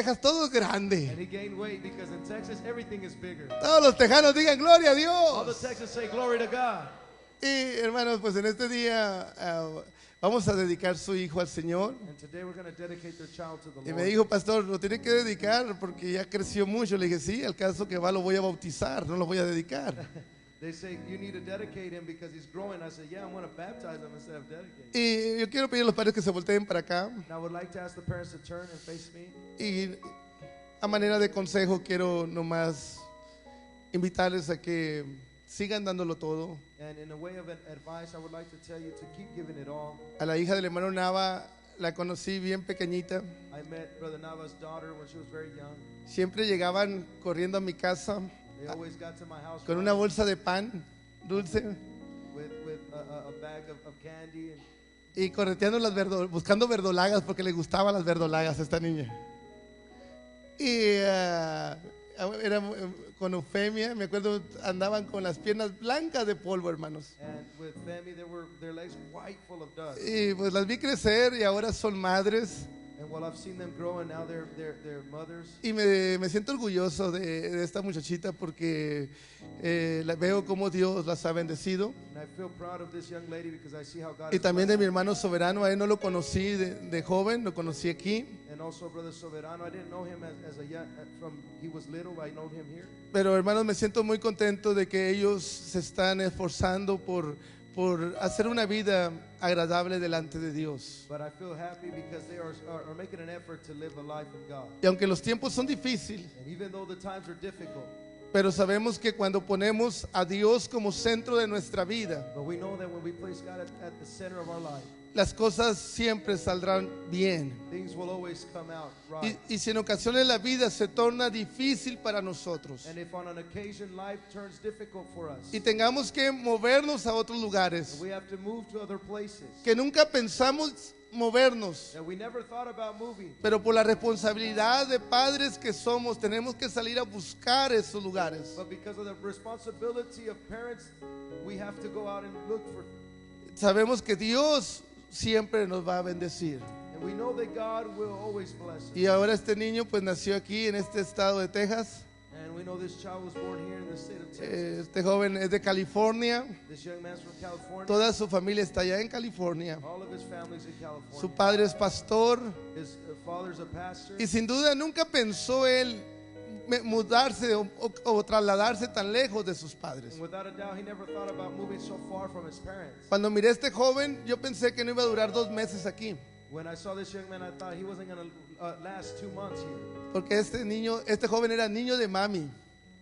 Texas todo es grande. And he gained weight because in Texas everything is bigger. Todos los tejanos digan gloria a All the Dios. Texans say glory to God. Y hermanos, pues en este día vamos a dedicar su hijo al Señor. And today we're going to dedicate their child to the Y me Lord. dijo, pastor, lo tiene que dedicar porque ya creció mucho. Le dije, sí, al caso que va lo voy a bautizar, no lo voy a dedicar. They say you need to dedicate him because he's growing. I said, yeah, I'm going to baptize him instead of dedicate. Y yo quiero pedir a los padres que se volteen para acá. And I would like to ask the parents to turn and face me. Y a manera de consejo quiero nomás invitarles a que sigan dándolo todo. And in a way of advice, I would like to tell you to keep giving it all. A la hija del hermano Nava la conocí bien pequeñita. I met Brother Nava's daughter when she was very young. Siempre llegaban corriendo a mi casa They always got to my house con una bolsa de pan dulce with a bag of candy. And y correteando buscando verdolagas porque le gustaban las verdolagas a esta niña. Y era con Eufemia, me acuerdo, andaban con las piernas blancas de polvo, hermanos. and with Femi, their legs white full of dust. Y pues las vi crecer y ahora son madres. And while I've seen them grow and now they're mothers. Y me siento orgulloso de esta muchachita porque la veo como Dios las ha bendecido. And I feel proud of this young lady because I see how God Y has también de blessed mi hermano Soberano, a él no lo conocí de joven, lo conocí aquí. her. And also Brother Soberano, I didn't know him as a young, from he was little, I know him here. Pero hermanos, me siento muy contento de que ellos se están esforzando por hacer una vida agradable delante de Dios. But I feel happy because they are making an effort to live a life in God. Y aunque los tiempos son difíciles, And even though the times are difficult, pero sabemos que cuando ponemos a Dios como centro de nuestra vida, but we know that when we place God at the center of our life, las cosas siempre saldrán bien. things will always come out right. Y si en ocasiones la vida se torna difícil para nosotros And if on an occasion life turns difficult for us, y tengamos que movernos a otros lugares we have to move to other places que nunca pensamos movernos, that we never thought about moving, pero por la responsabilidad de padres que somos, tenemos que salir a buscar esos lugares. but because of the responsibility of parents, we have to go out and look for. Sabemos que Dios siempre nos va a bendecir. And we know that God will always bless us. Y ahora este niño pues nació aquí en este estado de Texas. And we know this child was born here in the state of Texas. Este joven es de California. This young man's from California. Toda su familia está allá en California. All of his family's in California. Su padre es pastor. His father's a pastor. Y sin duda nunca pensó él mudarse o trasladarse tan lejos de sus padres. And without a doubt, he never thought about moving so far from his parents. Cuando miré a este joven, yo pensé que no iba a durar 2 meses aquí. When I saw this young man, I thought he wasn't going to last 2 months here. Porque este joven era niño de mami.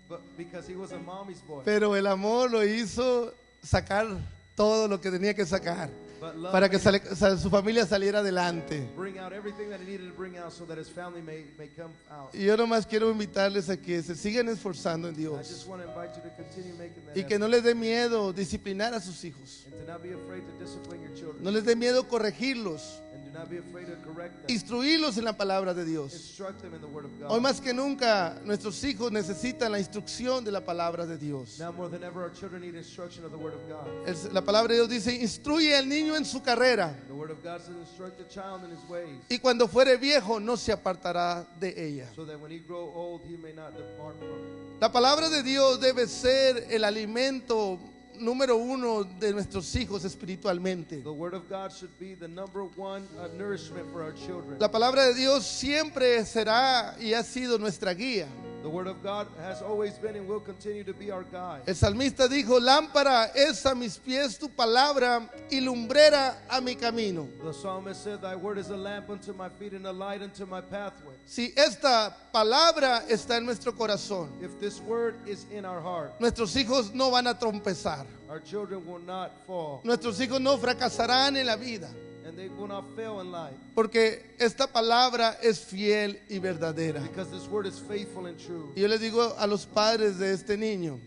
But because he was a mommy's boy. Pero el amor lo hizo sacar todo lo que tenía que sacar But love para que made su familia saliera adelante. bring out everything that he needed to bring out so that his family may come out. Y yo nomás quiero invitarles a que se sigan esforzando en I Dios just want to invite you to continue making that y que effort. no les dé miedo disciplinar a sus hijos. And to not be afraid to discipline your children. No les dé miedo corregirlos, And do not be afraid to correct them. instruirlos en la palabra de Dios. Instruct them in the word of God. Hoy más que nunca nuestros hijos necesitan la instrucción de la palabra de Dios. Now more than ever, our children need instruction of the word of God. La palabra de Dios dice, instruye al niño en su carrera The word of God says, instruct the child in his ways, y cuando fuere viejo no se apartará de ella. so that when he grow old, he may not depart from it. La palabra de Dios debe ser el alimento número 1 de nuestros hijos espiritualmente. The word of God should be the number one nourishment for our children. La palabra de Dios siempre será y ha sido nuestra guía. The word of God has always been and will continue to be our guide. El salmista dijo, lámpara es a mis pies tu palabra y lumbrera a mi camino. The psalmist said, thy word is a lamp unto my feet and a light unto my pathway. Si esta palabra está en nuestro corazón, If this word is in our heart, nuestros hijos no van a tropezar. our children will not fall Nuestros hijos no fracasarán en la vida, and they will not fail in life, porque esta palabra es fiel y verdadera. because this word is faithful and true. Y yo les digo a los padres de este niño,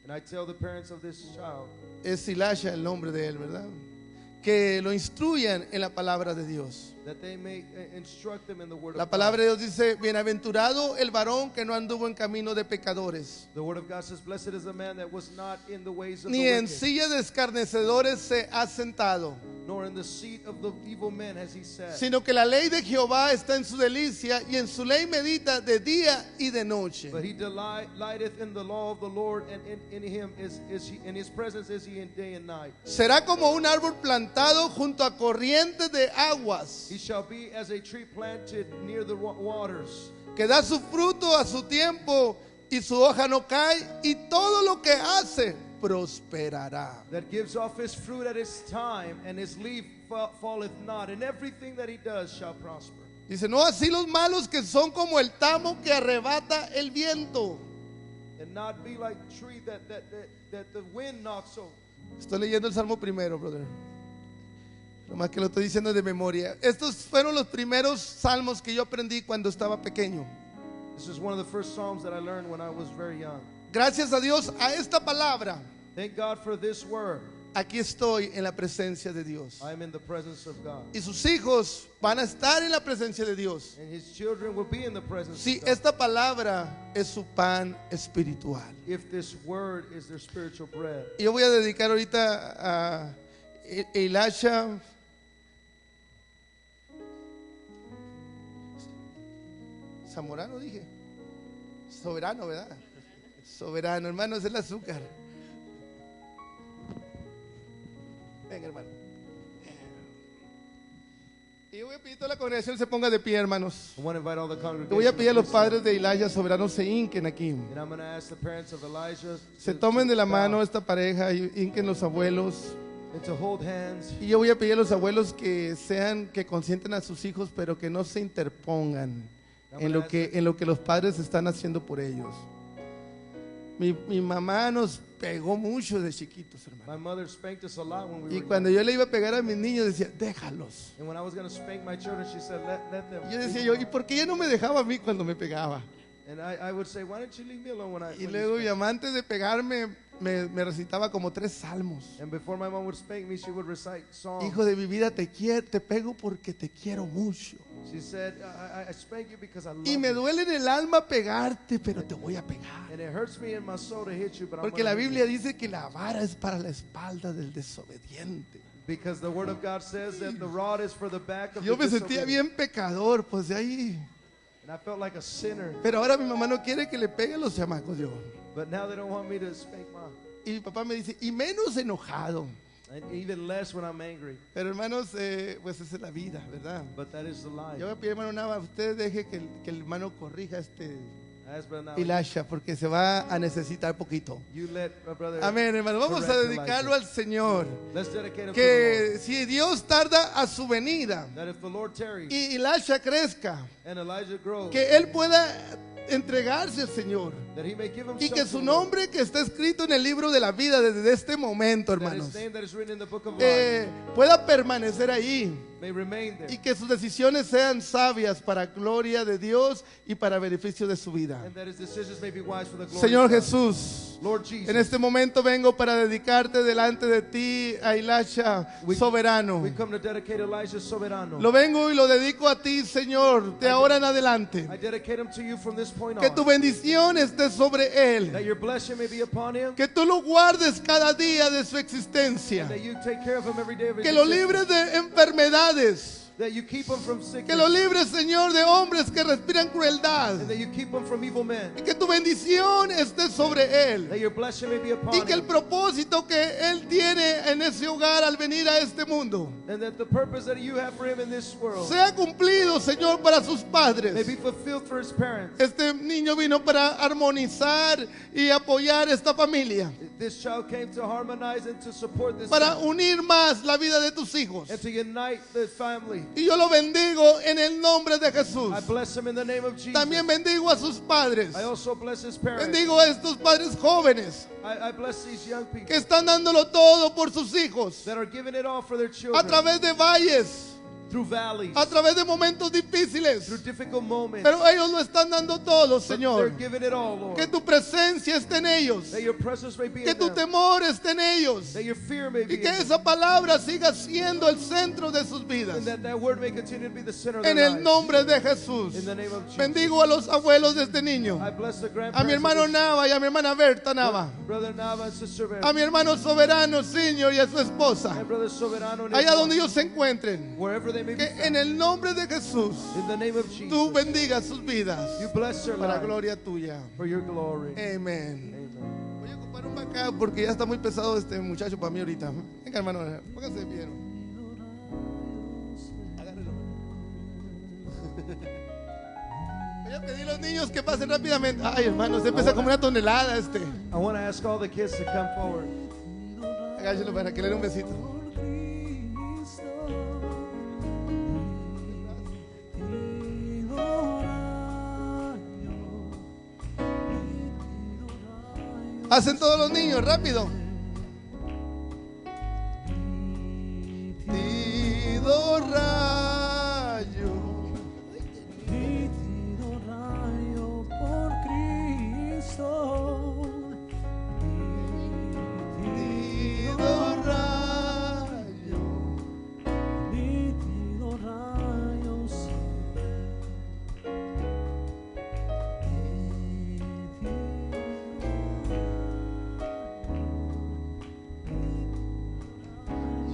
And I tell the parents of this child, es Silasha el nombre de él, ¿verdad? Que lo instruyan en la palabra de Dios. that they may instruct them in the word La of palabra God. de Dios dice, bienaventurado el varón que no anduvo en camino de pecadores, The word of God says, blessed is the man that was not in the ways of ni the en wicked, silla de escarnecedores se ha sentado, nor in the seat of the evil men has he sat. Sino que la ley de Jehová está en su delicia, y en su ley medita de día y de noche. But he delighteth in the law of the Lord, and in him is he, in his presence is he in day and night. Será como un árbol plantado junto a corrientes de aguas, He shall be as a tree planted near the waters, que da su fruto a su tiempo, y su hoja no cae, y todo lo que hace prosperará. that gives off his fruit at his time, and his leaf falleth not, and everything that he does shall prosper. Dice, no así los malos, que son como el tamo que arrebata el viento. And not be like tree that the wind knocks over. Estoy leyendo el Salmo primero, brother. Nomás que lo estoy diciendo de memoria. Estos fueron los primeros salmos que yo aprendí cuando estaba pequeño. This is one of the first psalms that I learned when I was very young. Gracias a Dios, a esta palabra, Thank God for this word. aquí estoy en la presencia de Dios. I am in the presence of God. Y sus hijos van a estar en la presencia de Dios. And his children will be in the presence Si of God. esta palabra es su pan espiritual. If this word is their spiritual bread. Yo voy a dedicar ahorita a Elisha. Zamorano dije. Soberano, ¿verdad? Soberano, hermano, es el azúcar. Venga, hermano. Y yo voy a pedir a toda la congregación se ponga de pie, hermanos. I want to invite all the Le congregation. voy a pedir a los to padres de Elisha Soberano se hinquen aquí. and I'm going to ask the parents of Elijah Se to tomen de la bow mano esta pareja y hinquen los abuelos. and to hold hands. Y yo voy a pedir a los abuelos que consienten a sus hijos, pero que no se interpongan en lo que los padres están haciendo por ellos. Mi mamá nos pegó mucho de chiquitos, My hermano. mother spanked us a lot when we Y were cuando young. yo le iba a pegar a mis niños, decía, déjalos. And when I was going to spank my children, she said, let them. Y yo decía leave yo, them ¿y por qué ella no me dejaba a mí cuando me pegaba? alone." And I would say, why don't you leave me alone when I Y when you luego mi spank?" mamá antes de pegarme me recitaba como 3 salmos. And before my mom would spank me, she would recite songs. Hijo de mi vida, te pego porque te quiero mucho. She said, I spank you because I love Y me you. duele en el alma pegarte, pero te voy a pegar. And it hurts me in my soul to hit you, but Porque I'm la gonna hit Biblia you. dice que la vara es para la espalda del desobediente. Because the word of God says that the rod is for the back of Yo the me sentía disobedient. bien pecador, pues de ahí. And I felt like a sinner. Pero ahora mi mamá no quiere que le pegue a los chamacos yo. But now they don't want me to spank mom. Y mi papá me dice, y menos enojado. And even less when I'm angry. Pero hermanos, pues esa es la vida, ¿verdad? But that is the life. Yo voy a pedir, hermano Nava, usted deje que el hermano corrija I ask Brother Nava, Elisha, porque se va a necesitar poquito. you let my brother. Amén, hermano. Vamos a correct dedicarlo Elijah. al Señor. Let's dedicate him to the Que si Dios tarda a su venida Lord. That if the Lord tarries y Elisha crezca, and Elijah grows, que él pueda entregarse al Señor that he may give y himself que to su the Lord. nombre que está escrito en el libro de la vida desde este momento, That hermanos, his name that is written in the book of life pueda permanecer ahí may remain there. y que sus decisiones sean sabias para gloria de Dios y para beneficio de su vida. And that his decisions may be wise for the glory Señor of God. Jesús, Lord Jesus, en este momento vengo para dedicarte delante de ti a Elisha soberano. we come to dedicate Elijah Soberano. Lo vengo y lo dedico a ti, Señor, de ahora en adelante. I dedicate him to you from this point Que on. tu bendición esté sobre él. That your blessing may be upon him. Que tú lo guardes cada día de su existencia. That you take care of him every day of his Que lo existence. libres de enfermedades. That you keep him from sickness. Que lo libres, Señor, de hombres que respiran crueldad. And that you keep him from evil men. Y que tu bendición esté sobre él. That your blessing may be upon Y que el him. propósito que él tiene en ese hogar al venir a este mundo And that the purpose that you have for him in this world sea cumplido, Señor, para sus may padres. be fulfilled for his parents. Este niño vino para armonizar y apoyar esta familia. This child came to harmonize and to support this Para family. unir más la vida de tus hijos. And to unite the family. Y yo lo bendigo en el nombre de Jesús. I bless him in the name of Jesus. También bendigo a sus padres. I also bless his parents. Bendigo a estos padres jóvenes I bless these young que people están dándolo todo por sus hijos. that are giving it all for their A children. través de valles, through valleys, a través de momentos through difíciles. difficult moments. Pero ellos lo están dando todo, But they're Señor. giving it all, Lord. Que tu presencia esté en ellos. That your presence may be Que in tu them. temor esté en ellos. That your fear may be Y que in them. esa palabra siga siendo el centro de sus vidas. And that word may continue to be the center of En their el lives. nombre de Jesús. In the name of Jesus. Bendigo a los abuelos de este niño. I bless the A grandparents mi hermano of this- Nava y a mi hermana Berta Nava. Brother Nava and Sister Vera. A mi hermano Soberano, Señor, y a su esposa. And Brother Soberano and his Allá donde wife. ellos se encuentren. Wherever they may be Que found. en el nombre de Jesús In the name of Jesus. tú bendigas sus vidas. You bless their Para lives gloria tuya. for your glory. Amén. Amen. Voy a ocupar un backup porque ya está muy pesado este muchacho para mí ahorita. Venga, hermano, póngase bien. Agárrelo. Voy a pedir a los niños que pasen rápidamente. Ay, hermano, se pesa como una tonelada este. I want to ask all the kids to come forward. Agáchelo para que le dé un besito. Hacen todos los niños, rápido. Nítido rayo. Nítido rayo por Cristo. Nítido rayo. Nítido rayo.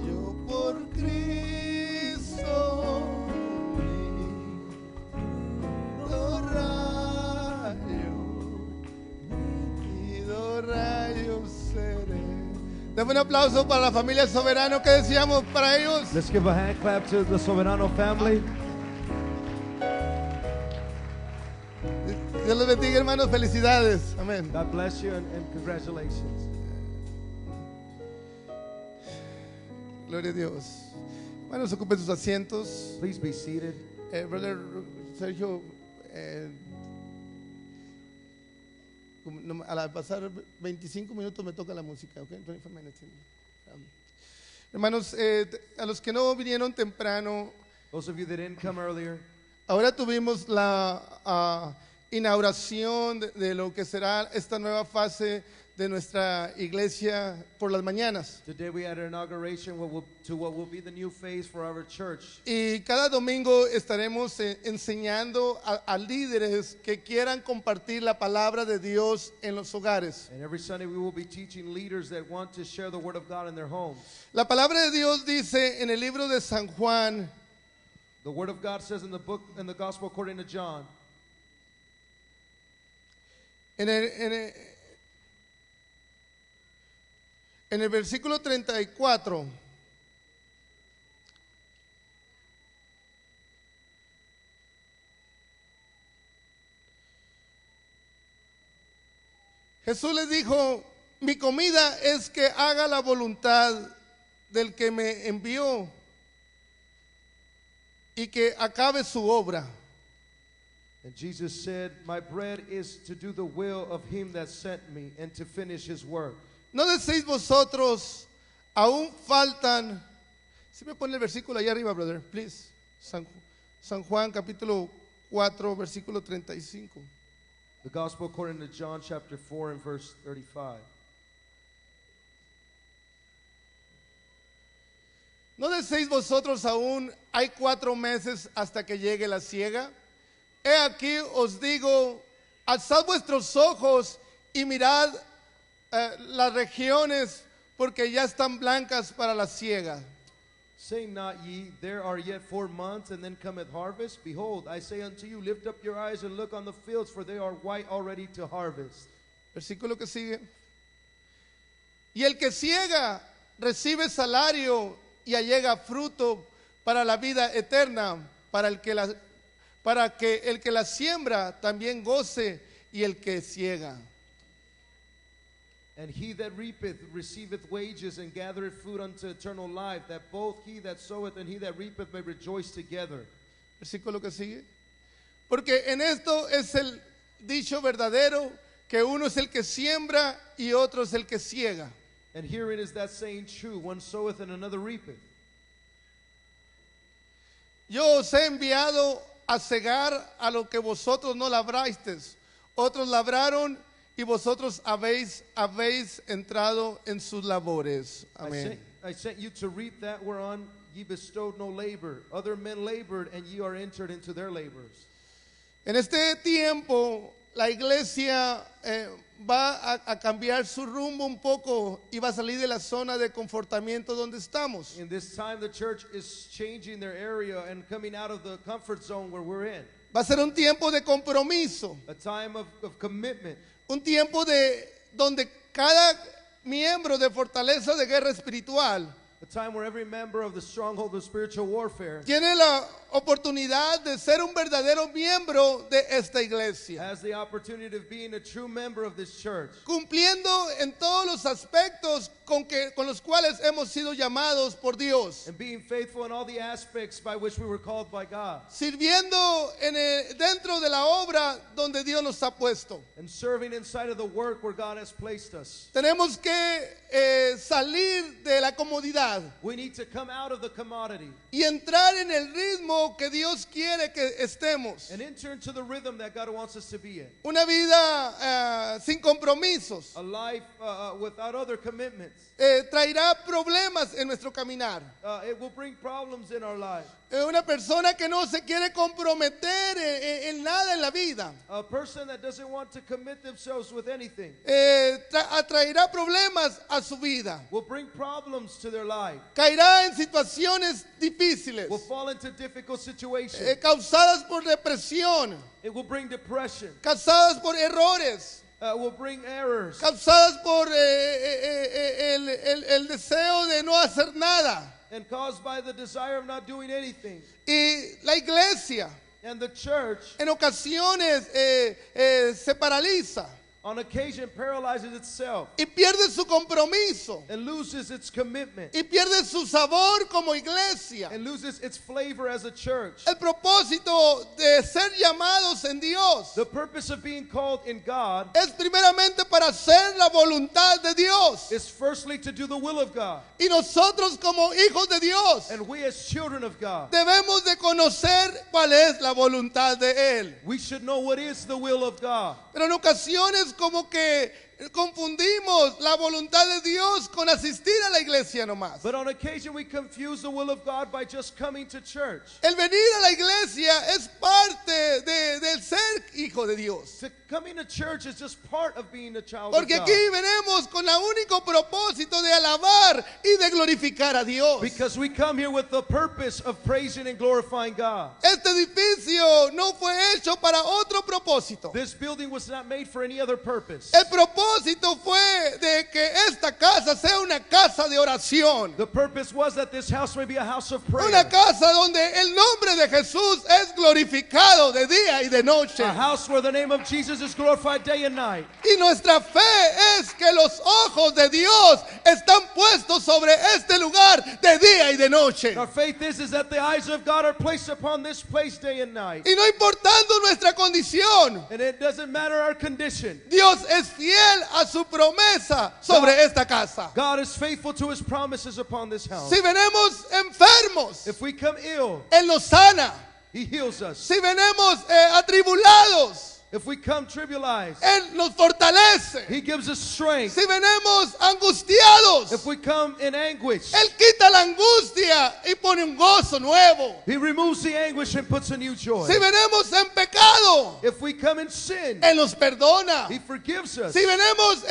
Yo por Cristo. Nítido rayo. Nítido rayo seré. Dame un aplauso para la familia Soberano. ¿Qué decíamos para ellos? Let's give a hand clap to the Soberano family. Dios los bendiga, hermanos. Felicidades. Amén. God bless you and congratulations. Gloria a Dios. Hermanos, ocupen sus asientos. Please be seated. Brother Sergio, al pasar 25 minutos me toca la música. Okay? 25 minutes. Hermanos, a los que no vinieron temprano, Those of you that didn't come earlier, ahora tuvimos la inauguración de lo que será esta nueva fase de nuestra iglesia por las mañanas. today we had an inauguration to what will be the new phase for our church. Y cada domingo estaremos enseñando a líderes que quieran compartir la palabra de Dios en los hogares. And every Sunday we will be teaching leaders that want to share the word of God in their homes. La palabra de Dios dice en el libro de San Juan, The word of God says in the gospel according to John, en el versículo 34, Jesús les dijo, mi comida es que haga la voluntad del que me envió y que acabe su obra. and Jesus said, my bread is to do the will of him that sent me and to finish his work. ¿No decís vosotros, aún faltan? Si me pone el versículo ahí arriba, brother, please. San Juan capítulo 4, versículo 35. The gospel according to John chapter 4 and verse 35. ¿No decís vosotros aún, hay 4 meses hasta que llegue la siega? He aquí os digo, alzad vuestros ojos y mirad las regiones, porque ya están blancas para la siega. Say not ye, there are yet 4 months, and then cometh harvest? Behold, I say unto you, lift up your eyes and look on the fields, for they are white already to harvest. Versículo que sigue. Y el que ciega recibe salario y allega fruto para la vida eterna, para que el que la siembra también goce y el que ciega. And he that reapeth receiveth wages and gathereth food unto eternal life, that both he that soweth and he that reapeth may rejoice together. Versículo que sigue. Porque en esto es el dicho verdadero, que uno es el que siembra y otro es el que ciega. And herein is that saying true, one soweth and another reapeth. Yo os he enviado a cegar a lo que vosotros no labrasteis. Otros labraron y vosotros habéis entrado en sus labores. Amén. I sent you to reap that whereon ye bestowed no labor. Other men labored, and ye are entered into their labors. En este tiempo, la iglesia va a cambiar su rumbo un poco y va a salir de la zona de confortamiento donde estamos. In this time, the church is changing their area and coming out of the comfort zone where we're in. Va a ser un tiempo de compromiso, A time of commitment. un tiempo de donde cada miembro de Fortaleza de Guerra Espiritual A time where every member of the stronghold of spiritual warfare tiene la oportunidad de ser un verdadero miembro de esta iglesia, has the opportunity of being a true member of this church, cumpliendo en todos los aspectos con los cuales hemos sido llamados por Dios, and being faithful in all the aspects by which we were called by God, sirviendo dentro de la obra donde Dios nos ha puesto. and serving inside of the work where God has placed us. Tenemos que salir de la comodidad We need to come out of the commodity y entrar en el ritmo que Dios quiere que estemos. and enter into the rhythm that God wants us to be in. Una vida sin compromisos A life without other commitments. traerá problemas en nuestro caminar. It will bring problems in our life. Una persona que no se quiere comprometer en nada en la vida A person that doesn't want to commit themselves with anything atraerá problemas a su vida. will bring problems to their life, Caerá en situaciones difíciles will fall into difficult situations. causadas por depresión, It will bring depression, causadas por errores, will bring errors, causadas por el deseo de no hacer nada. and caused by the desire of not doing anything. Y la iglesia And the church, en ocasiones se paraliza on occasion, paralyzes itself y pierde su compromiso and loses its commitment y pierde su sabor como iglesia. and loses its flavor as a church. El propósito de ser llamados en Dios The purpose of being called in God es primeramente para hacer la voluntad de Dios. is firstly to do the will of God. Y nosotros como hijos de Dios And we as children of God, debemos de conocer cuál es la voluntad de Él. we should know what is the will of God. Pero en ocasiones como que confundimos la voluntad de Dios con asistir a la iglesia nomás. But on occasion we confuse the will of God by just coming to church. El venir a la iglesia es parte del ser hijo de Dios. Coming to church is just part of being a child Porque of God. aquí venimos con el único propósito de alabar y de glorificar a Dios. Because we come here with the purpose of praising and glorifying God. Este edificio no fue hecho para otro propósito. This building was not made for any other purpose. El propósito fue de que esta casa sea una casa de oración. The purpose was that this house may be a house of prayer. Una casa donde el nombre de Jesús es glorificado de día y de noche. A house where the name of Jesus is glorified day and night. Y nuestra fe es que los ojos de Dios están puestos sobre este lugar de día y de noche. Our faith is that the eyes of God are placed upon this place day and night. Y no importando nuestra condición, And it doesn't matter our condition. Dios es fiel a su promesa sobre esta casa. God is faithful to his promises upon this house. Si venimos enfermos, If we come ill, Él nos sana. he heals us. Si venimos atribulados, If we come tribulized, Él nos fortalece. he gives us strength. Si venimos angustiados, If we come in anguish, Él quita la angustia y pone un gozo nuevo. he removes the anguish and puts a new joy. Si venimos en pecado, If we come in sin, Él nos perdona. he forgives us. Si venimos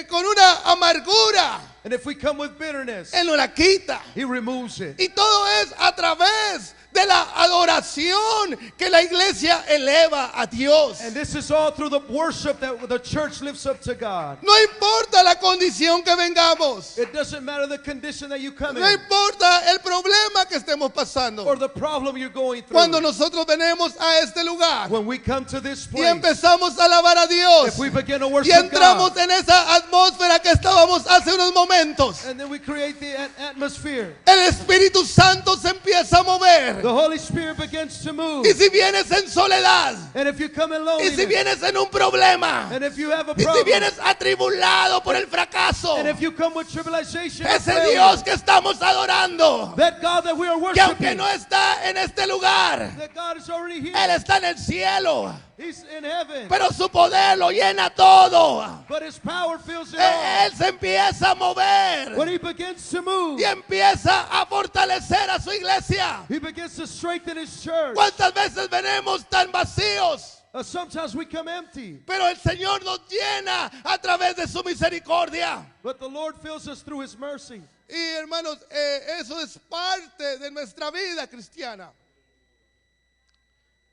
con una amargura, And if we come with bitterness, Él nos la quita. he removes it. Y todo es a través de la adoración que la iglesia eleva a Dios. And this is all through the worship that the church lifts up to God. No importa la condición que vengamos. It doesn't matter the condition that you come No in importa el problema que estemos pasando. or the problem you're going through. Cuando nosotros venimos a este lugar When we come to this y place, empezamos a alabar a Dios if we begin to y worship entramos God, en esa atmósfera que estábamos hace unos momentos momentos, and then we create the atmosphere. el Espíritu Santo se empieza a mover. The Holy Spirit begins to move. Y si vienes en soledad, And if you come in y si loneliness, vienes en un problema, and if you have a y si problem, vienes atribulado por el fracaso, and if you come with tribulation, or ese failure, Dios que estamos adorando, that God that we are que aunque worshiping, no está en este lugar, that God is already here. Él está en el cielo, He's in heaven. pero su poder lo llena todo. But His power fills it all. Él se empieza a mover When He begins to move, y empieza a fortalecer a su iglesia. He begins to strengthen His church. ¿Cuántas veces venimos tan vacíos? Sometimes we come empty, Pero el Señor nos llena a través de su misericordia. but the Lord fills us through His mercy. Y hermanos, eso es parte de nuestra vida cristiana.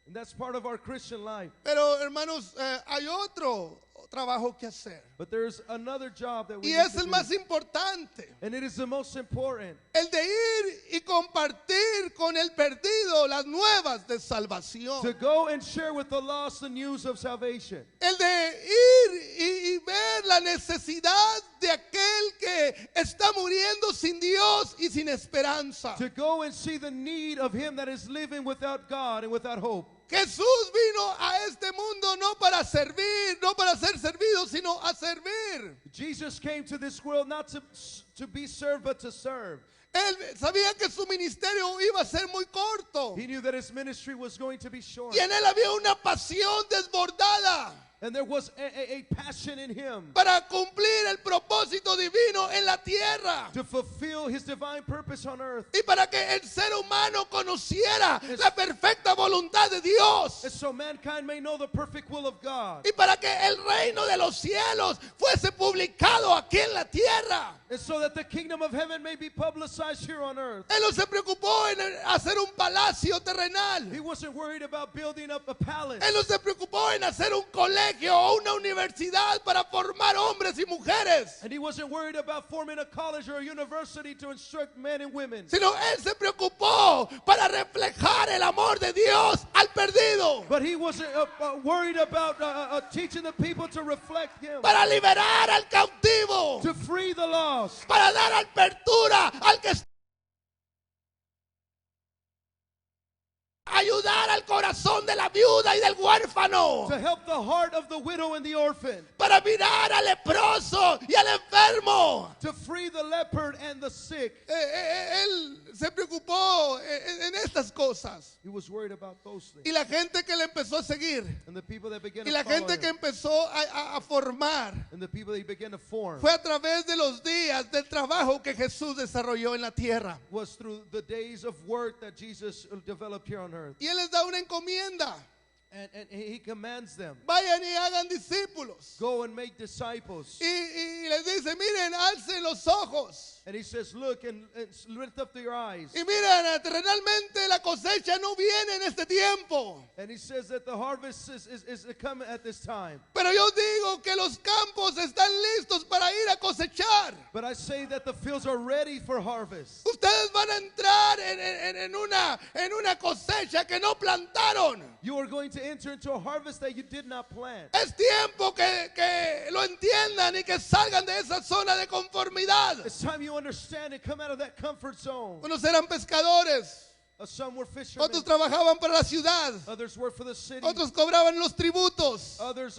And that's part of our Christian life. Pero hermanos, hay otro trabajo que hacer. But there's another job that we Y need es to el do. más importante. And it is the most important. El de ir y compartir con el perdido las nuevas de salvación. To go and share with the lost the news of salvation. El de ir y ver la necesidad de aquel que está muriendo sin Dios y sin esperanza. To go and see the need of him that is living without God and without hope. Jesús vino a este mundo no para servir, no para ser servido, sino a servir. Jesus came to this world not to be served, but to serve. Él sabía que su ministerio iba a ser muy corto. He knew that his ministry was going to be short. Y en él había una pasión desbordada And there was a passion in him para cumplir el propósito divino en la tierra. to fulfill his divine purpose on earth. Y para que el ser humano conociera la perfecta voluntad de Dios. And so mankind may know the perfect will of God. Y para que el reino de los cielos fuese publicado aquí en la tierra. And so that the kingdom of heaven may be publicized here on earth. Él no se preocupó en hacer un palacio terrenal. He wasn't worried about building up a palace. Él no se preocupó en hacer un colegio o una universidad para formar hombres y mujeres. And he wasn't worried about forming a college or a university to instruct men and women. Sino él se preocupó para reflejar el amor de Dios al perdido. But he wasn't worried about teaching the people to reflect him. Para liberar al cautivo. To free the lost. Para dar apertura al que está. Ayudar al corazón de la viuda y del huérfano. To help the heart of the widow and the orphan. Para mirar al leproso y al enfermo. To free the leopard and the sick. Él se preocupó en estas cosas. He was worried about those things. Y la gente que le empezó a seguir. And the people that began Y to la follow gente que him. empezó a formar. And the people that he began to form. Fue a través de los días del trabajo que Jesús desarrolló en la tierra. Was through the days of work that Jesus developed here on earth. Y Él les da una encomienda. And he commands them. Vayan y hagan discípulos. Go and make disciples. Y les dice, miren, alcen los ojos. And he says, look and lift up your eyes. Y miren, terrenalmente la cosecha no viene en este tiempo. And he says that the harvest is coming at this time. Pero yo digo que los campos están listos para ir a cosechar. But I say that the fields are ready for harvest. Ustedes van a entrar en una cosecha que no plantaron. You are going to enter into a harvest that you did not plant. Es tiempo que lo entiendan y que salgan de esa zona de conformidad. It's time you understand and come out of that comfort zone. Unos eran pescadores, Some were fishermen. otros trabajaban para la ciudad, Others worked for the city. otros cobraban los tributos, Others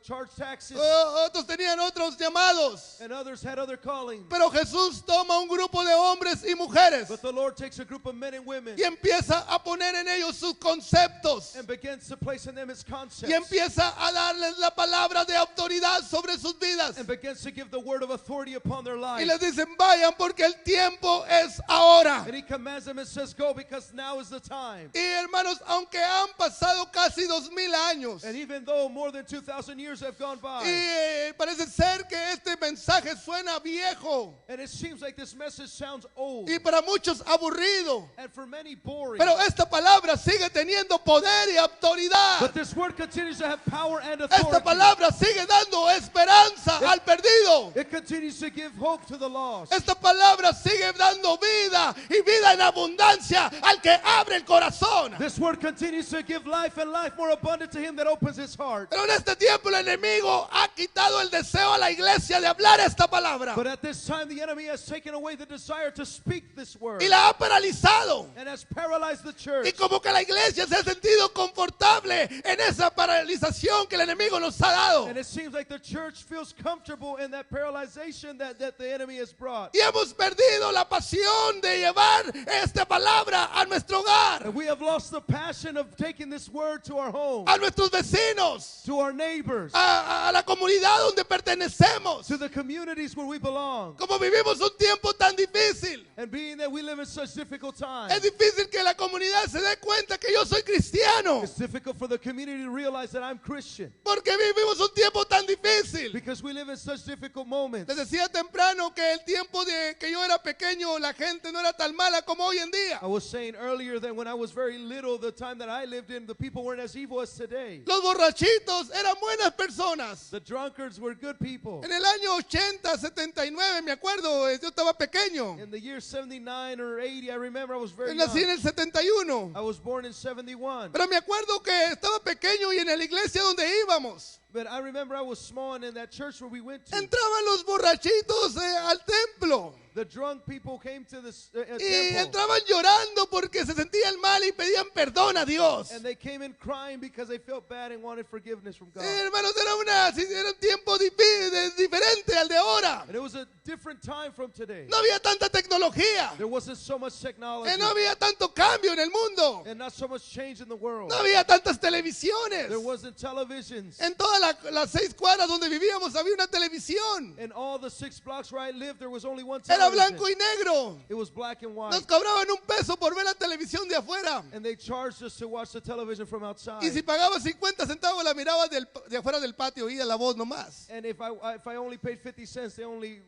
charged taxes. otros tenían otros llamados. And others had other callings. Pero Jesús toma un grupo de hombres y mujeres But the Lord takes a group of men and women y empieza a poner en ellos sus conceptos and begins to place in them his concepts. y empieza a darles la palabra de autoridad sobre sus vidas. And begins to give the word of authority upon their Y lives. les dicen, vayan porque el tiempo es ahora. And he commands them and says, go because now is the time. Y hermanos, aunque han pasado casi 2000 años And even though more than 2,000 years have gone by, y parece ser que este mensaje suena viejo and it seems like this message sounds old y para muchos aburrido, and for many boring, pero esta palabra sigue teniendo poder y autoridad. but this word continues to have power and Esta authority. palabra sigue dando esperanza al perdido. It continues to give hope to the lost. Esta palabra sigue dando vida y vida en abundancia al que abre el corazón. This word continues to give life and life more abundant to him that opens his heart. Pero en este tiempo el enemigo ha quitado el deseo a la iglesia de hablar esta palabra But at this time, the enemy has taken away the desire to speak this word y la ha paralizado. and has paralyzed the church. Y como que la iglesia se ha sentido confortable en esa paralización que el enemigo nos ha dado. And it seems like the church feels comfortable in that paralyzation that the enemy has brought. Y hemos perdido la pasión de llevar esta palabra a nuestro hogar, And we have lost the passion of taking this word to our home, a nuestros vecinos, to our neighbors, a la comunidad donde pertenecemos. to the communities where we belong. Como vivimos un tiempo tan difícil, And being that we live in such difficult es times, difícil que la comunidad se dé cuenta que yo soy cristiano, it's difficult for the community to realize that I'm Christian porque vivimos un tiempo tan difícil. because we live in such difficult moments. Les decía temprano que el tiempo de que yo era pequeño, la gente no era tan mala como hoy en día. I was saying earlier that when I was very little, the time that I lived in, the people weren't as evil as today. Los borrachitos eran buenas personas. The drunkards were good people. En el año 80, 79, me acuerdo, yo estaba pequeño. In the year 79 or 80, I remember I was very Nací en young. el 71. I was born in 71. Pero me acuerdo que estaba pequeño y en la iglesia donde íbamos, But I remember I was small, and in that church where we went to, entraban los borrachitos al templo. the drunk people came to the Y temple. entraban llorando porque se sentían mal y pedían perdón a Dios. And they came in crying because they felt bad and wanted forgiveness from God. Hermanos, era un tiempo diferente al de ahora. And it was a different time from today. No había tanta tecnología. There wasn't so much technology No había tanto cambio en el mundo. and not so much change in the world. No había tantas televisiones. There wasn't televisions. En todas las 6 cuadras donde vivíamos había una televisión. In all the 6 blocks where I lived, there was only one Era television. blanco y negro. It was black and white. Nos cobraban $1 por ver la televisión de afuera. And they charged us to watch the television from outside. Y si pagabas 50 centavos la mirabas de afuera del patio, oía la voz nomás. And if I only paid 50 cents, they only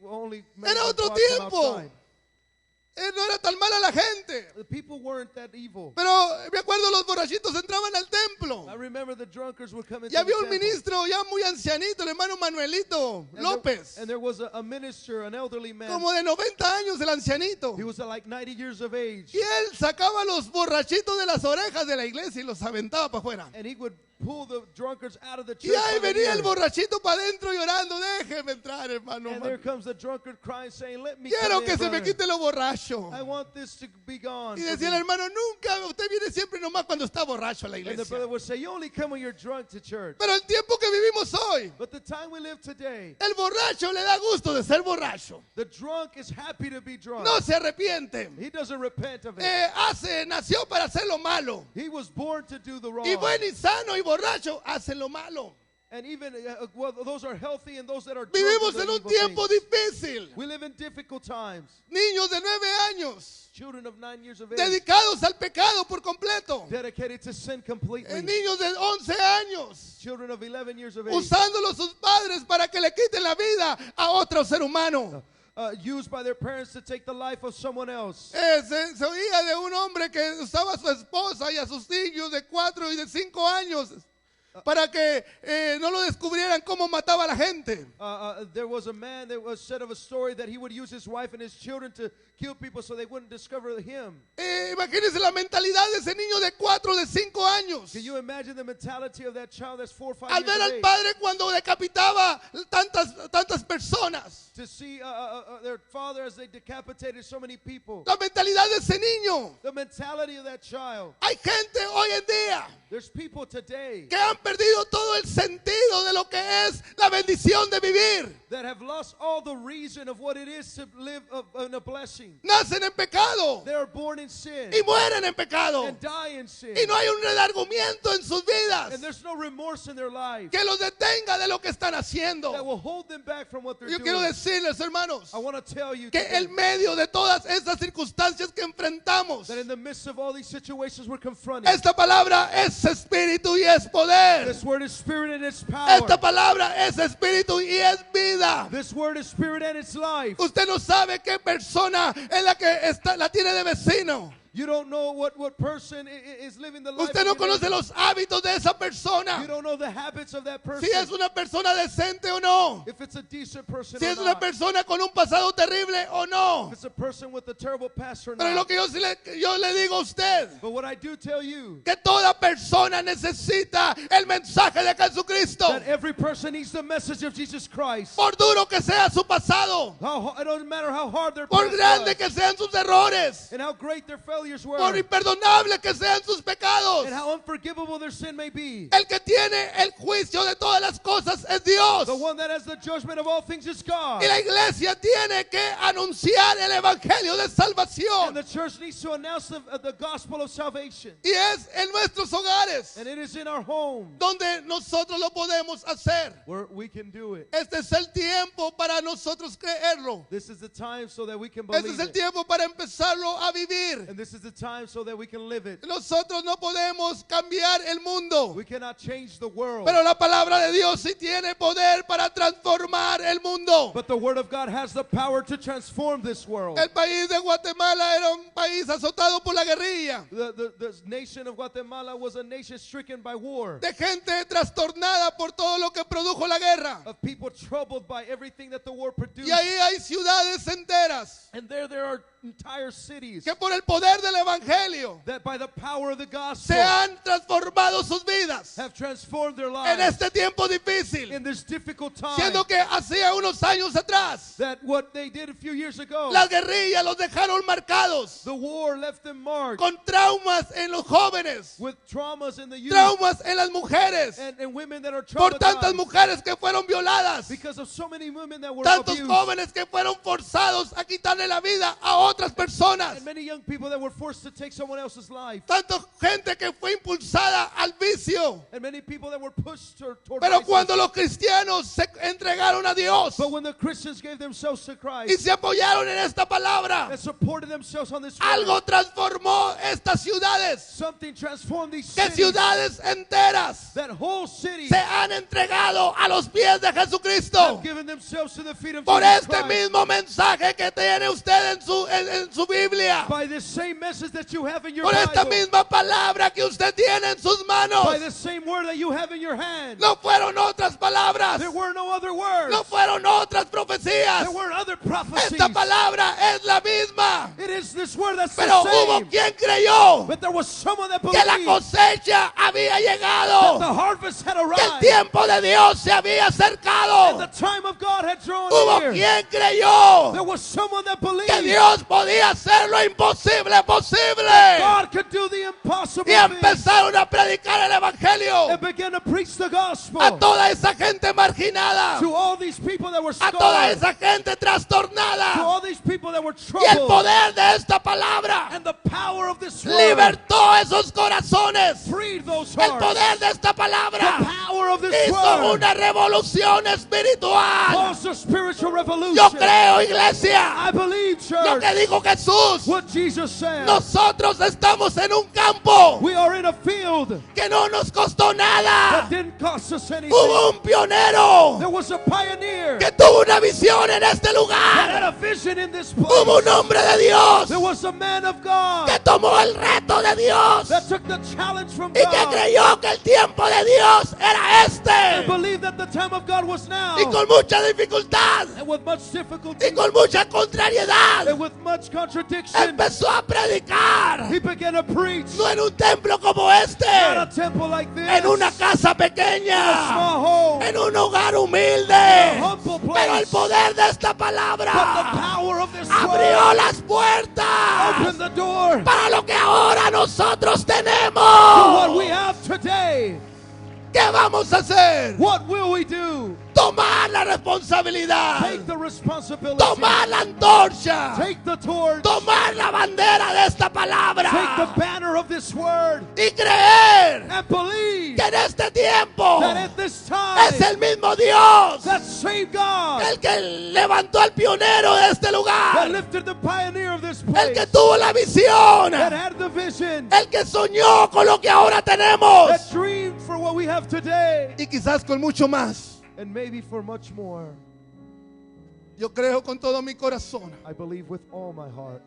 made Era us otro watch from tiempo. outside. No era tan mala la gente. The people weren't that evil. Pero me acuerdo los borrachitos entraban al templo. I remember the drunkards would come into Y había the un temple. ministro ya muy ancianito, el hermano Manuelito And López. there was a minister, an elderly man. Como de 90 años el ancianito. He was like 90 years of age. Y él sacaba los borrachitos de las orejas de la iglesia y los aventaba para afuera. And he would pull the drunkards out of the Y church. ahí by the venía el ear. borrachito para adentro llorando. Déjeme entrar, hermano. And there comes the drunkard crying, saying, "Let me Quiero come que in, se me brother. quite lo borracho. I want this to be gone." Y from decía el me." hermano, nunca, usted viene siempre nomás cuando está borracho a la And the iglesia. brother would say, "You only come when you're drunk to church." Pero el tiempo que vivimos hoy, But the time we live today, el borracho le da gusto de ser borracho. the drunk is happy to be drunk. No se arrepiente. He doesn't repent of it. Nació para hacer lo malo. He was born to do the wrong. Y bueno y sano y borracho hacen lo malo. And even well, those are healthy and those that are drunk Vivimos do the en un evil tiempo things. difícil. We live in difficult times. Niños de 9 años Children of 9 years of age dedicados al pecado por completo. dedicated to sin completely. Niños de 11 años Children of 11 years of age usándolos sus padres para que le quiten la vida a otro ser humano. used by their parents to take the life of someone else. Se oía de un hombre que usaba a su esposa y a sus niños de 4 y de 5 años para que no lo descubrieran cómo mataba a la gente. There was a man that was said of a story that he would use his wife and his children to kill people so they wouldn't discover him. Imagínense la mentalidad de ese niño de 4 de 5 años. Can you imagine the mentality of that child that's 4 or 5 Al years ver of al age? padre cuando decapitaba tantas personas. To see their father as they decapitated so many people. La mentalidad de ese niño. The mentality of that child. Hay gente hoy en día There's people today que han perdido todo el sentido de lo que es la bendición de vivir. that have lost all the reason of what it is to live in a blessing. Nacen en pecado They are born in sin y mueren en pecado. and die in sin. Y no hay un redargüimiento en sus vidas And there's no remorse in their life que los detenga de lo que están that haciendo. will hold them back from what they're Yo quiero doing. decirles, hermanos, I want to tell you que today en medio de todas estas circunstancias que enfrentamos, that in the midst of all these situations we're confronting, esta palabra es espíritu y es poder. this word is spirit and it's power. Esta palabra es espíritu y es vida. This word is spirit and it's life. Usted no sabe qué persona es la que la tiene de vecino. You don't know what person is living the life. Usted no of your conoce neighbor. los hábitos de esa You persona. don't know the habits of that person. Si es una persona decente o no. If it's a decent person Si or es una not. persona con un pasado terrible o no. If it's a person with a terrible past or Pero lo not. que yo le digo a usted, But what I do tell you, que toda persona necesita el mensaje de Jesucristo. that every person needs the message of Jesus Christ. Por duro que sea su pasado, It doesn't matter how hard their por past grande was, que sean sus errores, and how great their failures were, por imperdonable que sean sus pecados. and how unforgivable their sin may be. El que tiene el juicio de todas las cosas es Dios. The one that has the judgment of all things is God. Y la iglesia tiene que anunciar el evangelio de And salvación. the church needs to announce the gospel of salvation. Y es en nuestros hogares And it is in our home donde nosotros lo podemos hacer. where we can do it. Este es el tiempo para nosotros creerlo. This is the time so that we can Este believe es el it. tiempo para empezarlo a vivir. And this is the time so that we can live it. Nosotros no podemos cambiar el mundo, We cannot change the world. pero la palabra de Dios sí tiene poder para transformar el mundo. But the word of God has the power to transform this world. El país de Guatemala era un país azotado por la guerrilla, The nation of Guatemala was a nation stricken by war, de gente trastornada por todo lo que produjo la guerra. of people troubled by everything that the war produced. Y ahí hay ciudades enteras And there are entire cities que por el poder del evangelio that by the power of the gospel se han transformado sus vidas have transformed their en lives este tiempo difícil, in this difficult time. siendo que hacía unos años atrás That what they did a few years ago, las guerrillas los dejaron marcados the war left them marked con traumas en los jóvenes, with traumas in the youth traumas en las mujeres, and women that are por tantas traumatized mujeres que fueron violadas, because of so many women that were tantos abused, jóvenes que fueron forzados a quitarle la vida a otras personas, and many young people that were forced to take someone else's life, tanta gente que fue impulsada al vicio. and many people that were pushed toward Pero vices. cuando los cristianos se entregaron a Dios But when the Christians gave themselves to y Christ se apoyaron en esta palabra, and supported themselves on this algo word, transformó estas ciudades, something transformed these que cities. ciudades enteras That whole city se han entregado a los pies de Jesucristo have given themselves to the feet of por Jesus este Christ. mismo mensaje que tiene usted en su Biblia, By the same message that you have in your por esta Bible, misma palabra que usted tiene en sus manos. by the same word that you have in your hand. No fueron otras palabras, There were no other words. no fueron otras profecías. There weren't other prophecies. Esta palabra es la misma, It is this word that's pero the hubo same. quien creyó But there was someone that que la believed cosecha había that llegado, the harvest had que el arrived. tiempo de Dios se había And the acercado. time of God had drawn Hubo near. quien creyó There was someone that que believed Dios podía hacer lo imposible posible. God could do the impossible Y thing, empezaron a predicar el evangelio and began to preach the gospel a toda esa gente marginada, to all these people that were a toda scarred, esa gente to trastornada. all these people that were Y el troubled. poder de esta palabra And the power of this word libertó esos corazones. freed those El hearts. poder de esta The palabra power of this hizo word una revolución espiritual. caused a spiritual revolution. Yo creo, iglesia, I believe, lo church, que dijo Jesús. what Jesus said. Nosotros estamos en un campo We are in a field que no nos costó that nada. didn't cost us anything. Hubo un pionero There was a pioneer que tuvo una visión en este that had lugar. a vision in this Hubo place. un hombre de Dios There was a man of God que tomó el reto de Dios that took the challenge from y que God creyó que el tiempo de Dios era and este. believed that the time of God was now. Y con mucha dificultad And with much difficulty y con mucha contrariedad and with much contradiction, empezó a predicar. he began to preach. No en un templo como este, Not a temple like this, en una casa a pequeña, small home, en un hogar humilde. a humble Pero el place. poder de esta But the palabra power of this abrió word las puertas opened the door para lo que ahora nosotros to what tenemos. we have today. ¿Qué vamos a hacer? What will we do? Tomar la responsabilidad, Take the responsibility. tomar la antorcha, Take the torch. tomar la bandera de esta Take the palabra banner of this word y creer and believe que en este tiempo that at this es time el mismo Dios that same God el que levantó al pionero de este that lugar, lifted the pioneer of this el place, que tuvo la visión, that had the vision, el que soñó con lo que ahora tenemos that dreamed for what we have today, y quizás con mucho más. and maybe for much more. Yo creo con todo mi corazón I believe with all my heart